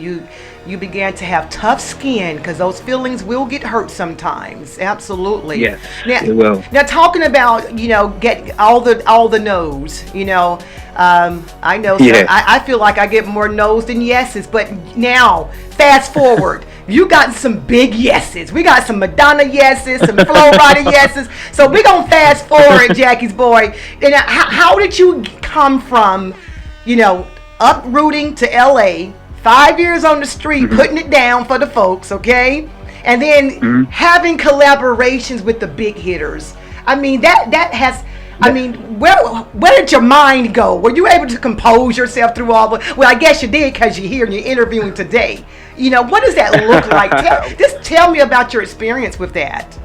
you began to have tough skin, because those feelings will get hurt sometimes. Absolutely. Yes, now, it will. Now, talking about get all the no's. I know. Yeah. I feel like I get more no's than yeses. But now, fast forward. You got some big yeses. We got some Madonna yeses, some Flo Rida yeses. So we're going to fast forward, Jackie's boy. And how did you come from, uprooting to LA, 5 years on the street, putting it down for the folks, okay? And then having collaborations with the big hitters. I mean, that has, I mean, where did your mind go? Were you able to compose yourself through all the? Well, I guess you did because you're here and you're interviewing today. You know, what does that look like? Just tell me about your experience with that.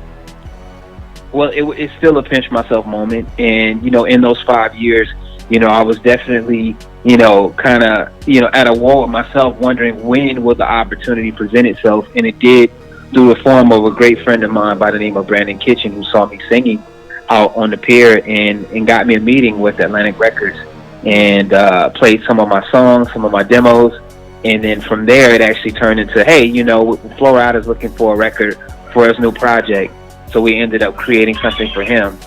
Well, it's still a pinch myself moment, and you know, in those 5 years, you know, I was definitely, you know, kind of, you know, at a war with myself, wondering when will the opportunity present itself, and it did through the form of a great friend of mine by the name of Brandon Kitchen, who saw me singing out on the pier and got me a meeting with Atlantic Records, and played some of my songs, some of my demos, and then from there it actually turned into, hey, you know, Flo Rida's looking for a record for his new project, so we ended up creating something for him,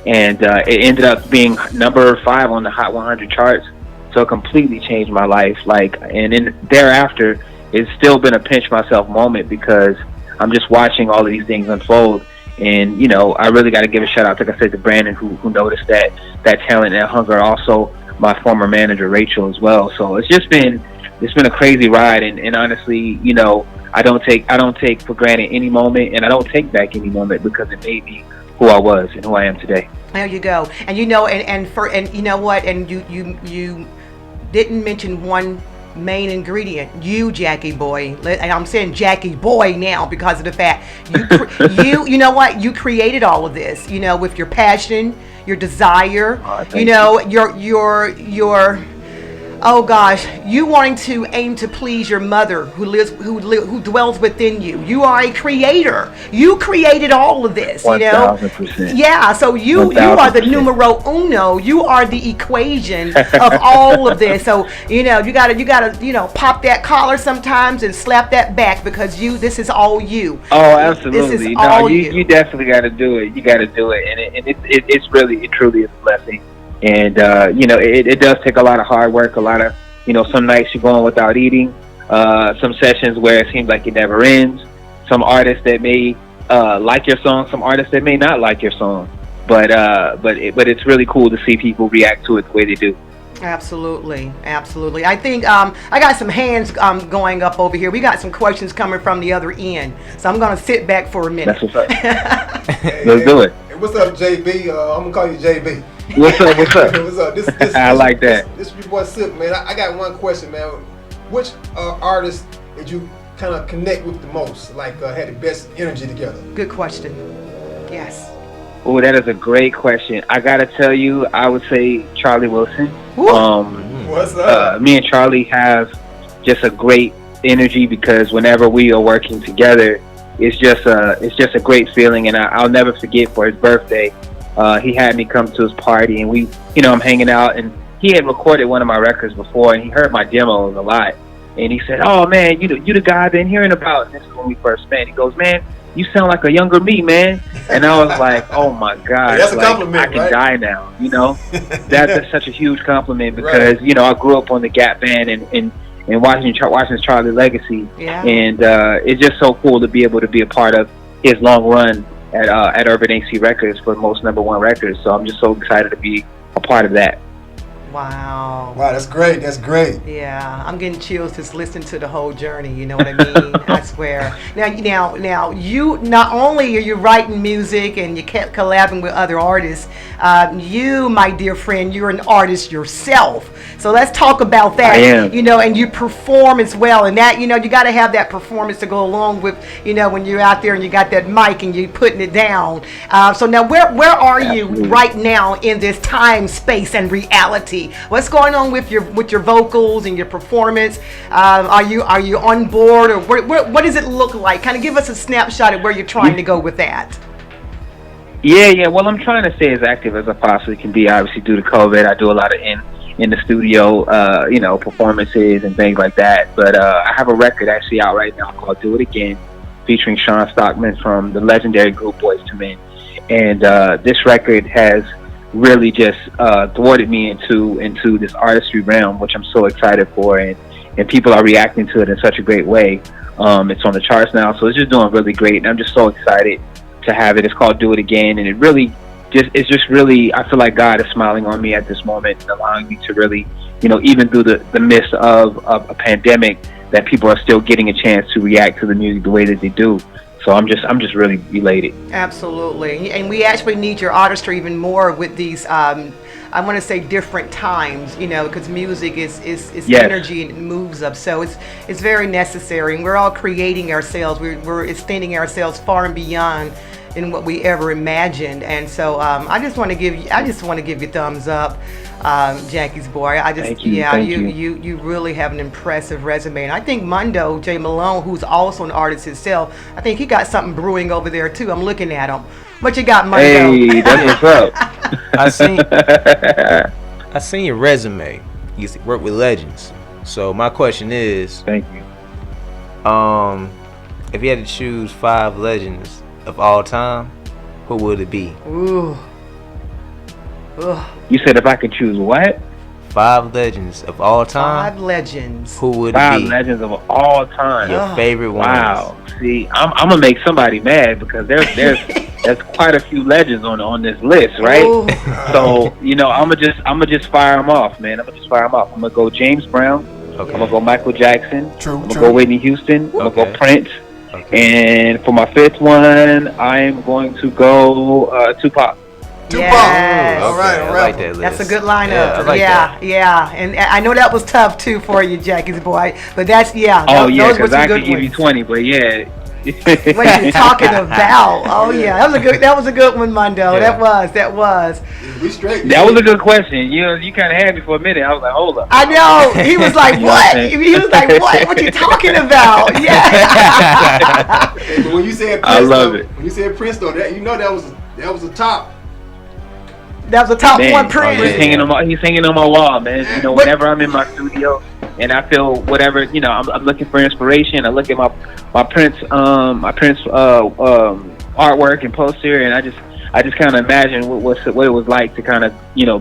and it ended up being number 5 on the Hot 100 charts, so it completely changed my life. Like, and then thereafter, it's still been a pinch myself moment because I'm just watching all of these things unfold. And, you know, I really got to give a shout out, like I said, to Brandon, who noticed that talent and that hunger. Also, my former manager, Rachel, as well. So it's been a crazy ride. And honestly, you know, I don't take for granted any moment, and I don't take back any moment, because it made me who I was and who I am today. There you go. And you know, and you know what? And you didn't mention one main ingredient, you, Jackie Boy. And I'm saying Jackie Boy now because of the fact you know what, you created all of this, you know, with your passion, your desire, you know, your oh gosh, you wanting to aim to please your mother who dwells within you. You are a creator. You created all of this, you know. 1000%. Yeah, so you are the numero uno. You are the equation of all of this. So, you know, you gotta, you know, pop that collar sometimes and slap that back, because this is all you. Oh, absolutely. This is all you definitely got to do it. You got to do it, and it truly is a blessing. And, you know, it does take a lot of hard work, a lot of, you know, some nights you're going without eating, some sessions where it seems like it never ends, some artists that may like your song, some artists that may not like your song. But it's really cool to see people react to it the way they do. Absolutely. I think I got some hands going up over here. We got some questions coming from the other end, so I'm going to sit back for a minute. That's what's up. Let's do it. Hey, what's up, JB? I'm going to call you JB. What's up? What's up? This, I like that. This is your boy Silk, man. I got one question, man. Which artist did you kind of connect with the most? Like, had the best energy together? Good question. Yes. Oh, that is a great question. I gotta tell you, I would say Charlie Wilson. What's up? Me and Charlie have just a great energy, because whenever we are working together, it's just a great feeling. And I'll never forget, for his birthday, he had me come to his party, and we, you know, I'm hanging out, and he had recorded one of my records before, and he heard my demos a lot, and he said, "Oh man, you the guy I've been hearing about." And this is when we first met. He goes, "Man, you sound like a younger me, man." And I was like, "Oh my God, hey, that's a compliment, I can right? die now." You know, that's such a huge compliment, because right. You know, I grew up on the Gap Band and watching Charlie's legacy, and it's just so cool to be able to be a part of his long run at Urban AC Records for most #1 records. So I'm just so excited to be a part of that. Wow, that's great. Yeah, I'm getting chills just listening to the whole journey, you know what I mean? I swear. Now, you, not only are you writing music and you kept collabing with other artists, you, my dear friend, you're an artist yourself. So let's talk about that. I am. You know, and you perform as well, and that, you know, you got to have that performance to go along with, you know, when you're out there and you got that mic and you're putting it down. So now, where are you right now in this time, space, and reality? What's going on with your vocals and your performance? Are you on board, or what does it look like? Kind of give us a snapshot of where you're trying to go with that. Yeah. Well, I'm trying to stay as active as I possibly can be. Obviously, due to COVID, I do a lot of in the studio, you know, performances and things like that. But I have a record actually out right now called "Do It Again," featuring Sean Stockman from the legendary group Boyz II Men. And this record has really just thwarted me into this artistry realm, which I'm so excited for, and people are reacting to it in such a great way. It's on the charts now, so it's just doing really great, and I'm just so excited to have it. It's called "Do It Again," and it's just really, I feel like God is smiling on me at this moment and allowing me to really, you know, even through the midst of a pandemic, that people are still getting a chance to react to the music the way that they do. So I'm just really elated. Absolutely, and we actually need your artistry even more with these. I want to say different times, because music is Yes. energy and it moves up. So it's very necessary, and we're all creating ourselves. We're extending ourselves far and beyond than what we ever imagined. And so I just want to give you thumbs up, Jackie's boy. Thank you. You really have an impressive resume, and I think Mondo J Malone, who's also an artist himself, I think he got something brewing over there too. I'm looking at him. What you got, Mondo? Hey, that's what's up. I seen your resume. You work with legends. So my question is, thank you. If you had to choose 5 legends of all time, who would it be? Ooh. Ugh. You said if I could choose what? 5 legends of all time. 5 legends. Who would it 5 be? legends of all time. Your favorite ones. Wow. See, I'm gonna make somebody mad because there's quite a few legends on this list, right? Ooh. So I'm gonna just fire them off, man. I'm gonna go James Brown. Okay. I'm gonna go Michael Jackson. True. I'm gonna go Whitney Houston. I'm Okay. gonna go Prince. And for my 5th one, I'm going to go Tupac. Yes. All right. I like that list. That's a good lineup. Yeah, I like that. Yeah. And I know that was tough too for you, Jackie's boy. But that's Oh yeah, those were because some I good could give you ones. 20, but yeah. What are you talking about? Oh yeah, that was a good one, Mondo. Yeah. That was. We straight. That was a good question. You kind of had me for a minute. I was like, hold up. I know. He was like, You know what "What?" I'm saying? He was like, "What? What you talking about?" Yeah. Hey, but when you said Prince, I love though, it. When you said Prince, though, that was a top. That was a top Man, one Prince. He's hanging on my wall, man. Whenever I'm in my studio and I feel whatever, I'm looking for inspiration. I look at my Prince artwork and poster, and I just kind of imagine what it was like to kind of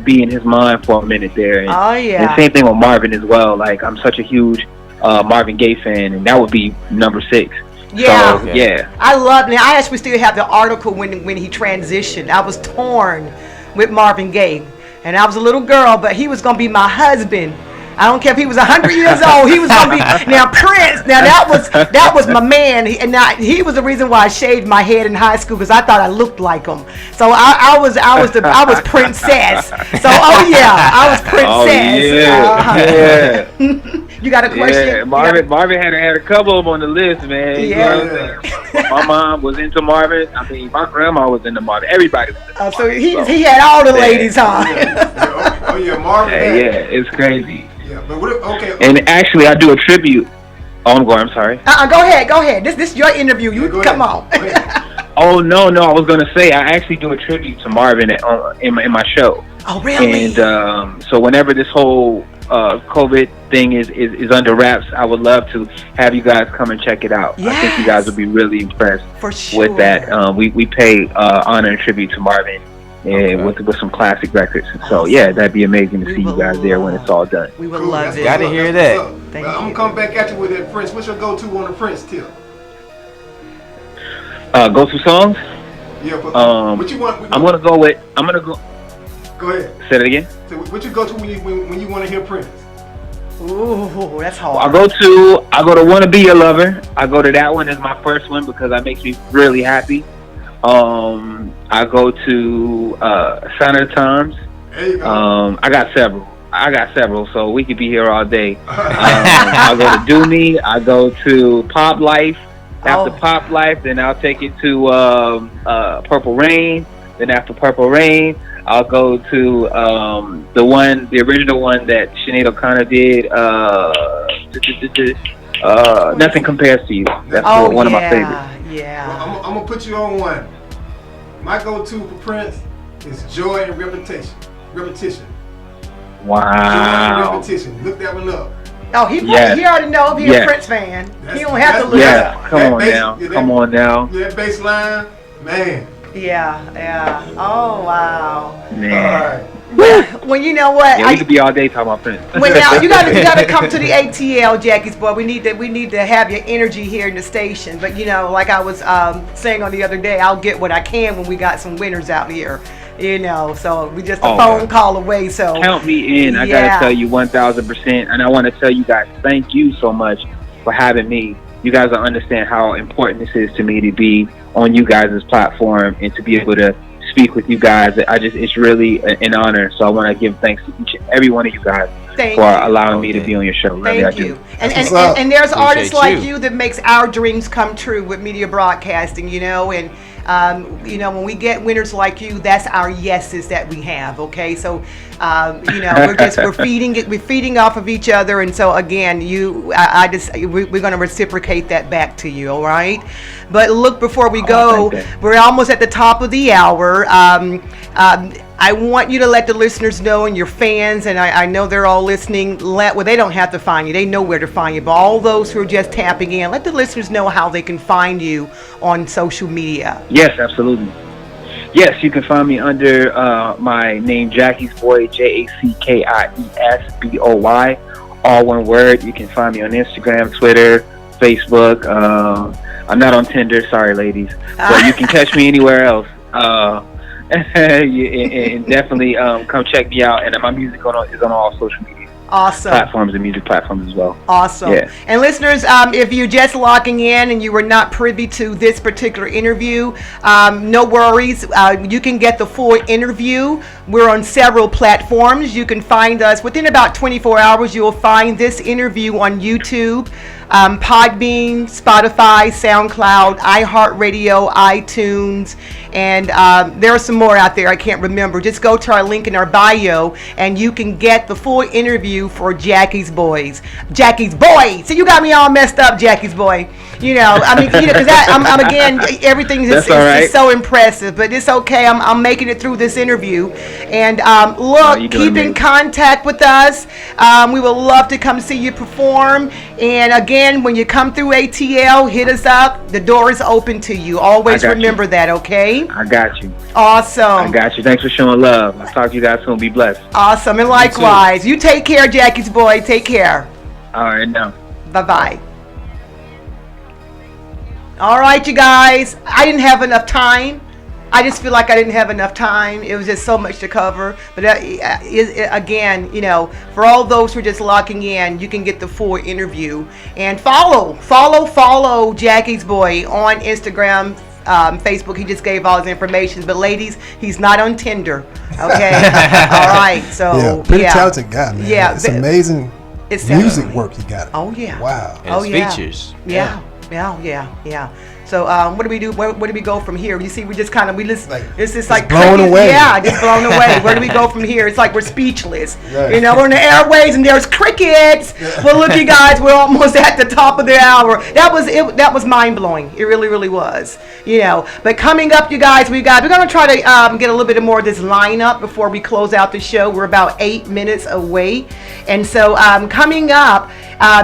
be in his mind for a minute there. And, Oh yeah. and same thing with Marvin as well. Like I'm such a huge Marvin Gaye fan, and that would be number 6. Yeah. So, yeah. I love. Now I actually still have the article when he transitioned. I was torn with Marvin Gaye, and I was a little girl, but he was gonna be my husband. I don't care if he was 100 years old. He was gonna be now Prince. Now that was my man, and now he was the reason why I shaved my head in high school because I thought I looked like him. So I was princess. So I was princess. Oh yeah. You got a question? Yeah, Marvin had a couple of them on the list, man. You know what I'm saying? My mom was into Marvin. I mean, my grandma was into Marvin. Everybody was into Marvin. So he had all the ladies, huh? Oh yeah, Marvin. Yeah, it's crazy. Yeah, but what? Okay. And actually, I do a tribute. Oh, I'm sorry. Go ahead. This is your interview. You come on. Oh no, I was gonna say I actually do a tribute to Marvin in my show. Oh really? And so whenever this whole COVID thing is under wraps, I would love to have you guys come and check it out. Yes. I think you guys would be really impressed For sure. with that. We pay honor and tribute to Marvin. And with some classic records. So yeah, that'd be amazing to see you guys there when it's all done. We would love it. Gotta hear that. Thank you. I'm gonna come back at you with that Prince. What's your go-to on the Prince tip? Go-to songs? Yeah, but what you want? I'm gonna go. Go ahead. Say that again. So what you go to when you want to hear Prince? Ooh, that's hard. I go to Wanna Be Your Lover. I go to that one as my first one because that makes me really happy. I go to Sign of the Times. There you go. I got several, so we could be here all day. I go to Do Me. I go to Pop Life. After Pop Life, then I'll take it to Purple Rain. Then after Purple Rain, I'll go to the original one that Sinead O'Connor did. Nothing Compares to You. That's one of my favorites. Yeah. Well, I'm gonna put you on one. My go-to for Prince is Joy and Repetition. Wow. Joy and Repetition. Look that one up. Oh, he already knows he's a Prince fan. He don't have to look it up. Come on now. Yeah, that bass line, man. Yeah. Oh wow. Man. Well, you know what? Yeah, we could be all day talking about Prince. Well, now you gotta come to the ATL, Jackie's boy. We need to have your energy here in the station. But like I was saying on the other day, I'll get what I can when we got some winners out here. So we just a phone call away. So count me in. I gotta tell you 1,000%, and I want to tell you guys thank you so much for having me. you guys will understand how important this is to me to be on you guys' platform and to be able to speak with you guys. It's really an honor. So I want to give thanks to each and every one of you guys for allowing me to be on your show. Really, Thank you. And there's artists like you that makes our dreams come true with media broadcasting, you know, and when we get winners like you, that's our yeses that we have. Okay, so we're feeding off of each other, and so again, we're going to reciprocate that back to you. All right, but look, before we go, we're almost at the top of the hour. I want you to let the listeners know and your fans, and I know they're all listening. They don't have to find you; they know where to find you. But all those who are just tapping in, let the listeners know how they can find you on social media. Yes, absolutely. Yes, you can find me under my name, Jackie's Boy, JACKIESBOY, all one word. You can find me on Instagram, Twitter, Facebook. I'm not on Tinder, sorry, ladies, but you can catch me anywhere else. And definitely come check me out. And my music is on all social media platforms and music platforms as well. Awesome. Yeah. And listeners, if you're just logging in and you were not privy to this particular interview, no worries. You can get the full interview. We're on several platforms. You can find us within about 24 hours. You will find this interview on YouTube, Podbean, Spotify, SoundCloud, iHeartRadio, iTunes, and there are some more out there I can't remember. Just go to our link in our bio and you can get the full interview for Jackie's Boys. Jackie's Boy! So you got me all messed up, Jackie's Boy. Because I'm again, everything is so impressive, but it's okay. I'm making it through this interview. And keep in contact with us. We would love to come see you perform. And again, when you come through ATL, hit us up. The door is open to you. Always remember that, okay? I got you. Awesome. I got you. Thanks for showing love. I'll talk to you guys soon. Be blessed. Awesome. And likewise. You take care, Jackie's Boy. Take care. All right, now. Bye-bye. All right, you guys. I didn't have enough time. I just feel like I didn't have enough time. It was just so much to cover. But again, for all those who are just locking in, you can get the full interview. And follow Jackie's Boy on Instagram, Facebook. He just gave all his information. But ladies, he's not on Tinder. Okay? All right. So, pretty talented guy, man. Yeah. It's amazing music work he got. Oh, yeah. Wow. And his features. Yeah. So what do we do? Where do we go from here? You see, we just kind of it's just like blown away. Yeah, just blown away. Where do we go from here? It's like we're speechless. Right. We're in the airways and there's crickets. Well, look, you guys, we're almost at the top of the hour. That was mind blowing. It really, really was. But coming up, you guys, we're gonna try to get a little bit more of this lineup before we close out the show. We're about 8 minutes away, and so coming up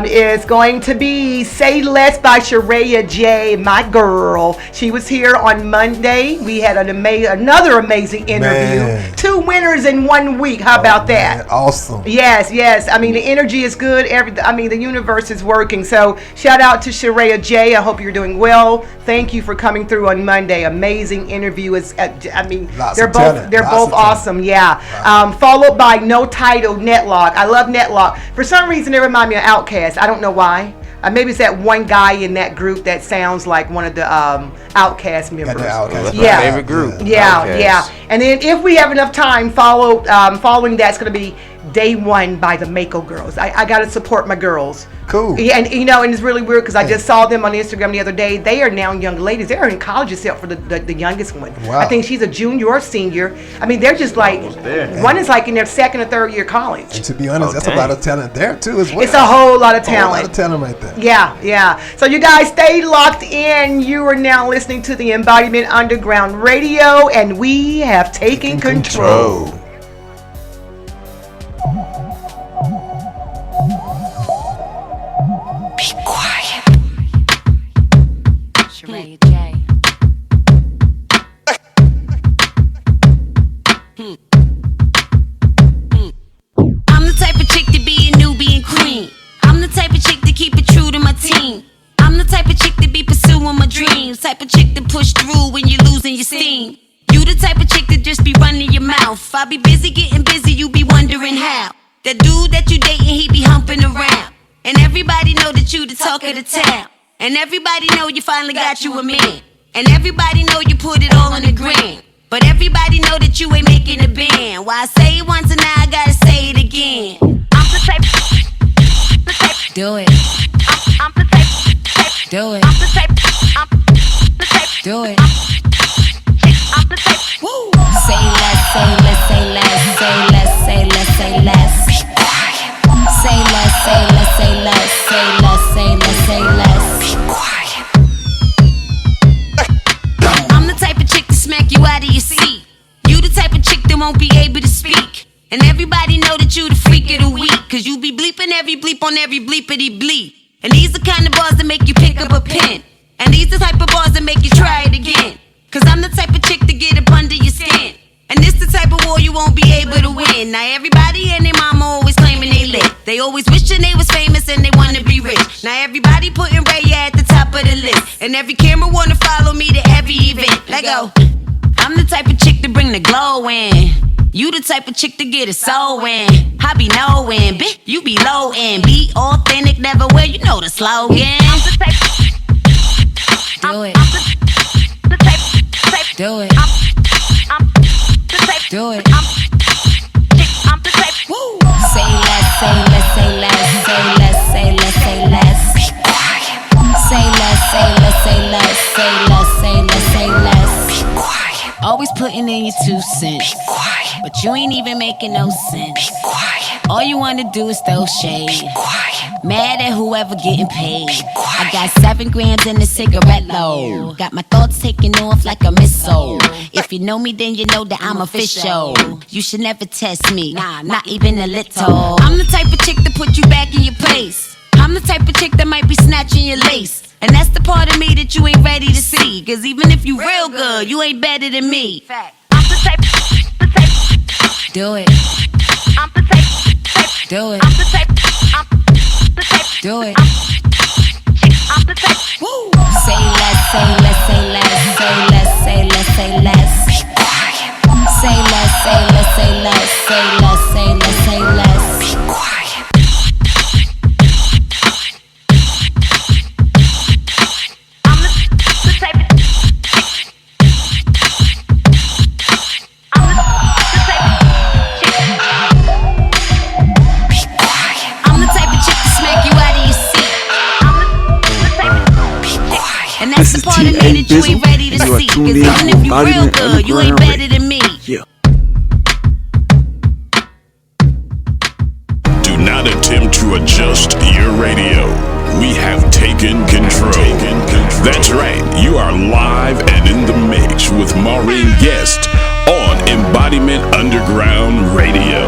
is going to be "Say Less" by Sharaya J, my girl. She was here on Monday. We had another amazing interview. Man. 2 winners in 1 week. How about that? Awesome. Yes. I mean, the energy is good. The universe is working. So shout out to Sharaya J. I hope you're doing well. Thank you for coming through on Monday. Amazing interview. They're both awesome. Yeah. Wow. Followed by No Title, Netlock. I love Netlock. For some reason, they remind me of Outkast. I don't know why. Maybe it's that one guy in that group that sounds like one of the Outkast members. That's my favorite group. Yeah. And then if we have enough time, following that's going to be Day One by the Mako Girls. I got to support my girls. Cool. Yeah, and and it's really weird because I just saw them on Instagram the other day. They are now young ladies. They're in college except for the youngest one. Wow. I think she's a junior or senior. I mean, they're just like, one is like in their second or third year college. And to be honest, that's a lot of talent there too as well. It's a whole lot of talent. A whole lot of talent right there. Yeah. So you guys stay locked in. You are now listening to the Embodiment Underground Radio, and we have taken control. Be quiet. Sharaya J. I'm the type of chick to be a Nubian queen. I'm the type of chick to keep it true to my team. I'm the type of chick to be pursuing my dreams. Type of chick to push through when you're losing your steam. You the type of chick to just be running your mouth. I be busy getting busy, you be wondering how. That dude that you dating, he be humping around. And everybody know that you the talk of the town. And everybody know you finally got you a man. And everybody know you put it all on the gram. But everybody know that you ain't making a band. Why I say it once and now I gotta say it again. I'm the type. Do it. I'm the type. Do it. I'm the type. Do it. I'm the type. Woo. Say less, say less, say less, say less, say less, say less. Say less, say less, say less, say less, say less, say less. Be quiet. I'm the type of chick to smack you out of your seat. You the type of chick that won't be able to speak. And everybody know that you the freak of the week. Cause you be bleeping every bleep on every bleepity bleep. And these the kind of bars that make you pick up a pen. And these the type of bars that make you try it again. Cause I'm the type of chick to get up under your skin. And this the type of war you won't be able to win. Now everybody and their mama always claiming they lit. They always wishing they was famous and they wanna be rich. Now everybody putting Ray at the top of the list. And every camera wanna follow me to every event. Let go. I'm the type of chick to bring the glow in. You the type of chick to get it so in. I be knowing, bitch, you be low end. Be authentic, never wear, you know the slogan. I'm the type. Do it. I'm the type. Do it. I'm the type. Do it. I'm the type. Woo. Say less, say less, say less, say less, say less, say less. Be quiet. Say less, say less, say less, say less, say less, say less. Be quiet. Always putting in your 2 cents. Be quiet. But you ain't even making no sense. Be quiet. All you wanna do is throw shade. Be quiet. Mad at whoever getting paid. Be quiet. I got 7 grams in the cigarette load. Got my thoughts taking off like a missile. If you know me, then you know that I'm official. You should never test me, nah, not even a little. I'm the type of chick to put you back in your place. I'm the type of chick that might be snatching your lace. And that's the part of me that you ain't ready to see. Cause even if you real good, you ain't better than me. I'm the type. Do it. I'm the type. Do it. I'm the type. Do it. I'm the type. Woo. Say less, say less, say less, say less, say less, say less. Be quiet. Say less, say less, say less, say less, say less, say less. Be quiet. I'm the type. And that's the part of me that you ain't ready to see. Cause even if you real good, you ain't better than me. Yeah. Do not attempt to adjust your radio. We have taken control. That's right. You are live and in the mix with Maureen Guest on Embodiment Underground Radio.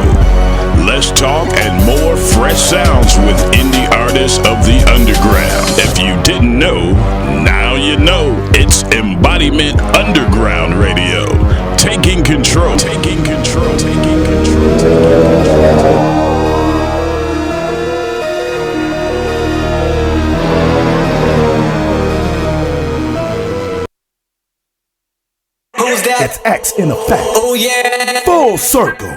Less talk and more fresh sounds with indie artists of the underground. If you didn't know, now you know. It's Embodiment Underground Radio. Taking control. Taking control. Taking control. Who's that? It's X in effect. Oh yeah. Full circle.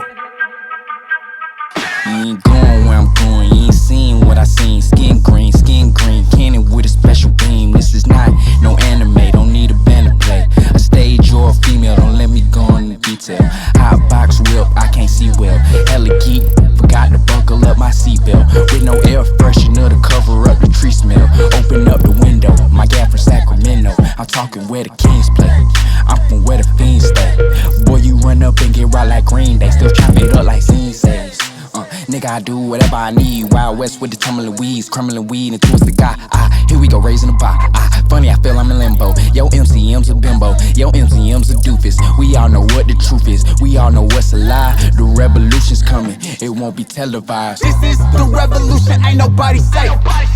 You ain't going where I'm going, you ain't seen what I seen. Skin green, cannon with a special beam. This is not no anime, don't need a band to play. A stage or a female, don't let me go into detail. Hot box whip, I can't see well. Hella geek, forgot to buckle up my seatbelt. With no air freshener to cover up the tree smell. Open up the window, my gal from Sacramento. I'm talking where the Kings play, I'm from where the fiends stay. Boy, you run up and get right like Green Day. Still chop it up like Scene says. Nigga, I do whatever I need. Wild West with the tumbling weeds, crumbling weed and twist the guy. Here we go, raising the bar. Funny, I feel I'm in limbo. Yo, MCM's a bimbo. Yo, MCM's a doofus. We all know what the truth is. We all know what's a lie. The revolution's coming. It won't be televised. This is the revolution, ain't nobody safe.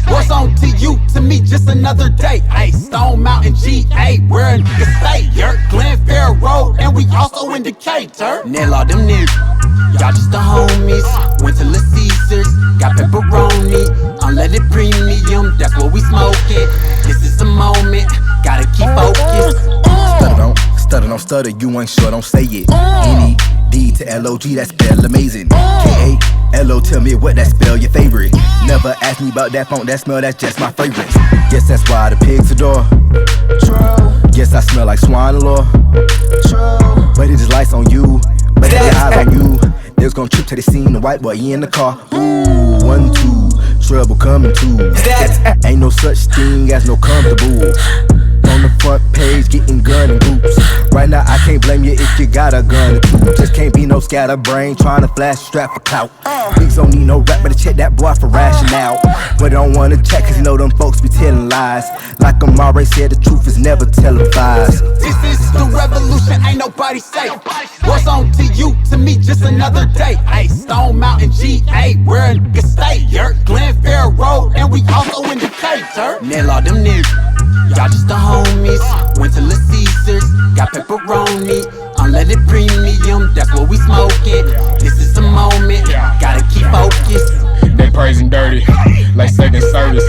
What's on to you, to me, just another day. Hey, Stone Mountain GA, we're in the state. Glen Fair Road, and we also in Decatur. Nail all them niggas. Y'all just the homies, went to Little Caesars, got pepperoni, unleaded premium, that's what we smoking. This is the moment, gotta keep focused. Stutter don't stutter, you ain't sure, don't say it. N-E-D to L-O-G, that spell amazing. K-A-L-O, tell me what that spell your favorite. Never ask me about that funk, that smell, that's just my favorite. Guess that's why the pigs adore. Guess I smell like swine lore. But it just lights on you, but it eyes on you. They was gonna trip till they seen the white boy in the car. Ooh, 1, 2, trouble coming too. Ain't no such thing as no comfortable. On the front page, getting gun and boots. Right now, I can't blame you if you got a gun or two. Just can't be no scatterbrain trying to flash strap for clout. Niggas don't need no rap, better check that boy for rationale. But don't wanna check, cause you know them folks be telling lies. Like Amare said, the truth is never televised. This is the revolution, ain't nobody safe. What's on to you, to me, just another day. Ay, Stone Mountain, GA, where a nigga stay. Glen Fair Road, and we also in Decatur. Nail all them niggas. Y'all just the homies, went to the Caesars, got pepperoni, unleaded premium, that's what we smoking. This is the moment, gotta keep focused. They praising dirty, like second service.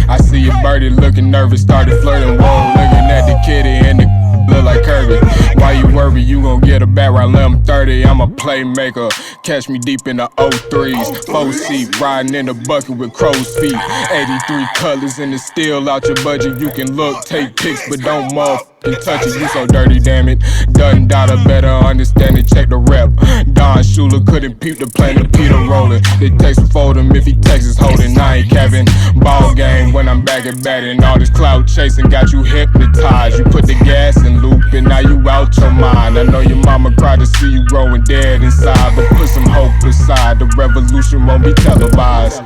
I see a birdie looking nervous, started flirting, whoa, looking at the kitty and the look like Kirby. Why you worry, you gon' get a bat right, let 'em 30. I'm a playmaker, catch me deep in the 03s. 4-seat, riding in the bucket with crow's feet. 83 colors and it's still out your budget. You can look, take pics, but don't motherfucking touch it. You so dirty, damn it. Doesn't doubt it, better understand it, check the rep. Don Shula couldn't peep the planet, Peter rolling. They text and fold him if he texts holding. I ain't Kevin. Ball game when I'm back at batting. All this clout chasing got you hypnotized. You put the gas in loop and now you out your mind. I know your mama cried to see you growing dead inside, but put some hope aside. The revolution won't be televised.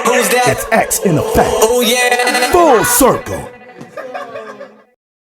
Who's that? It's X in effect. Oh yeah. Full circle.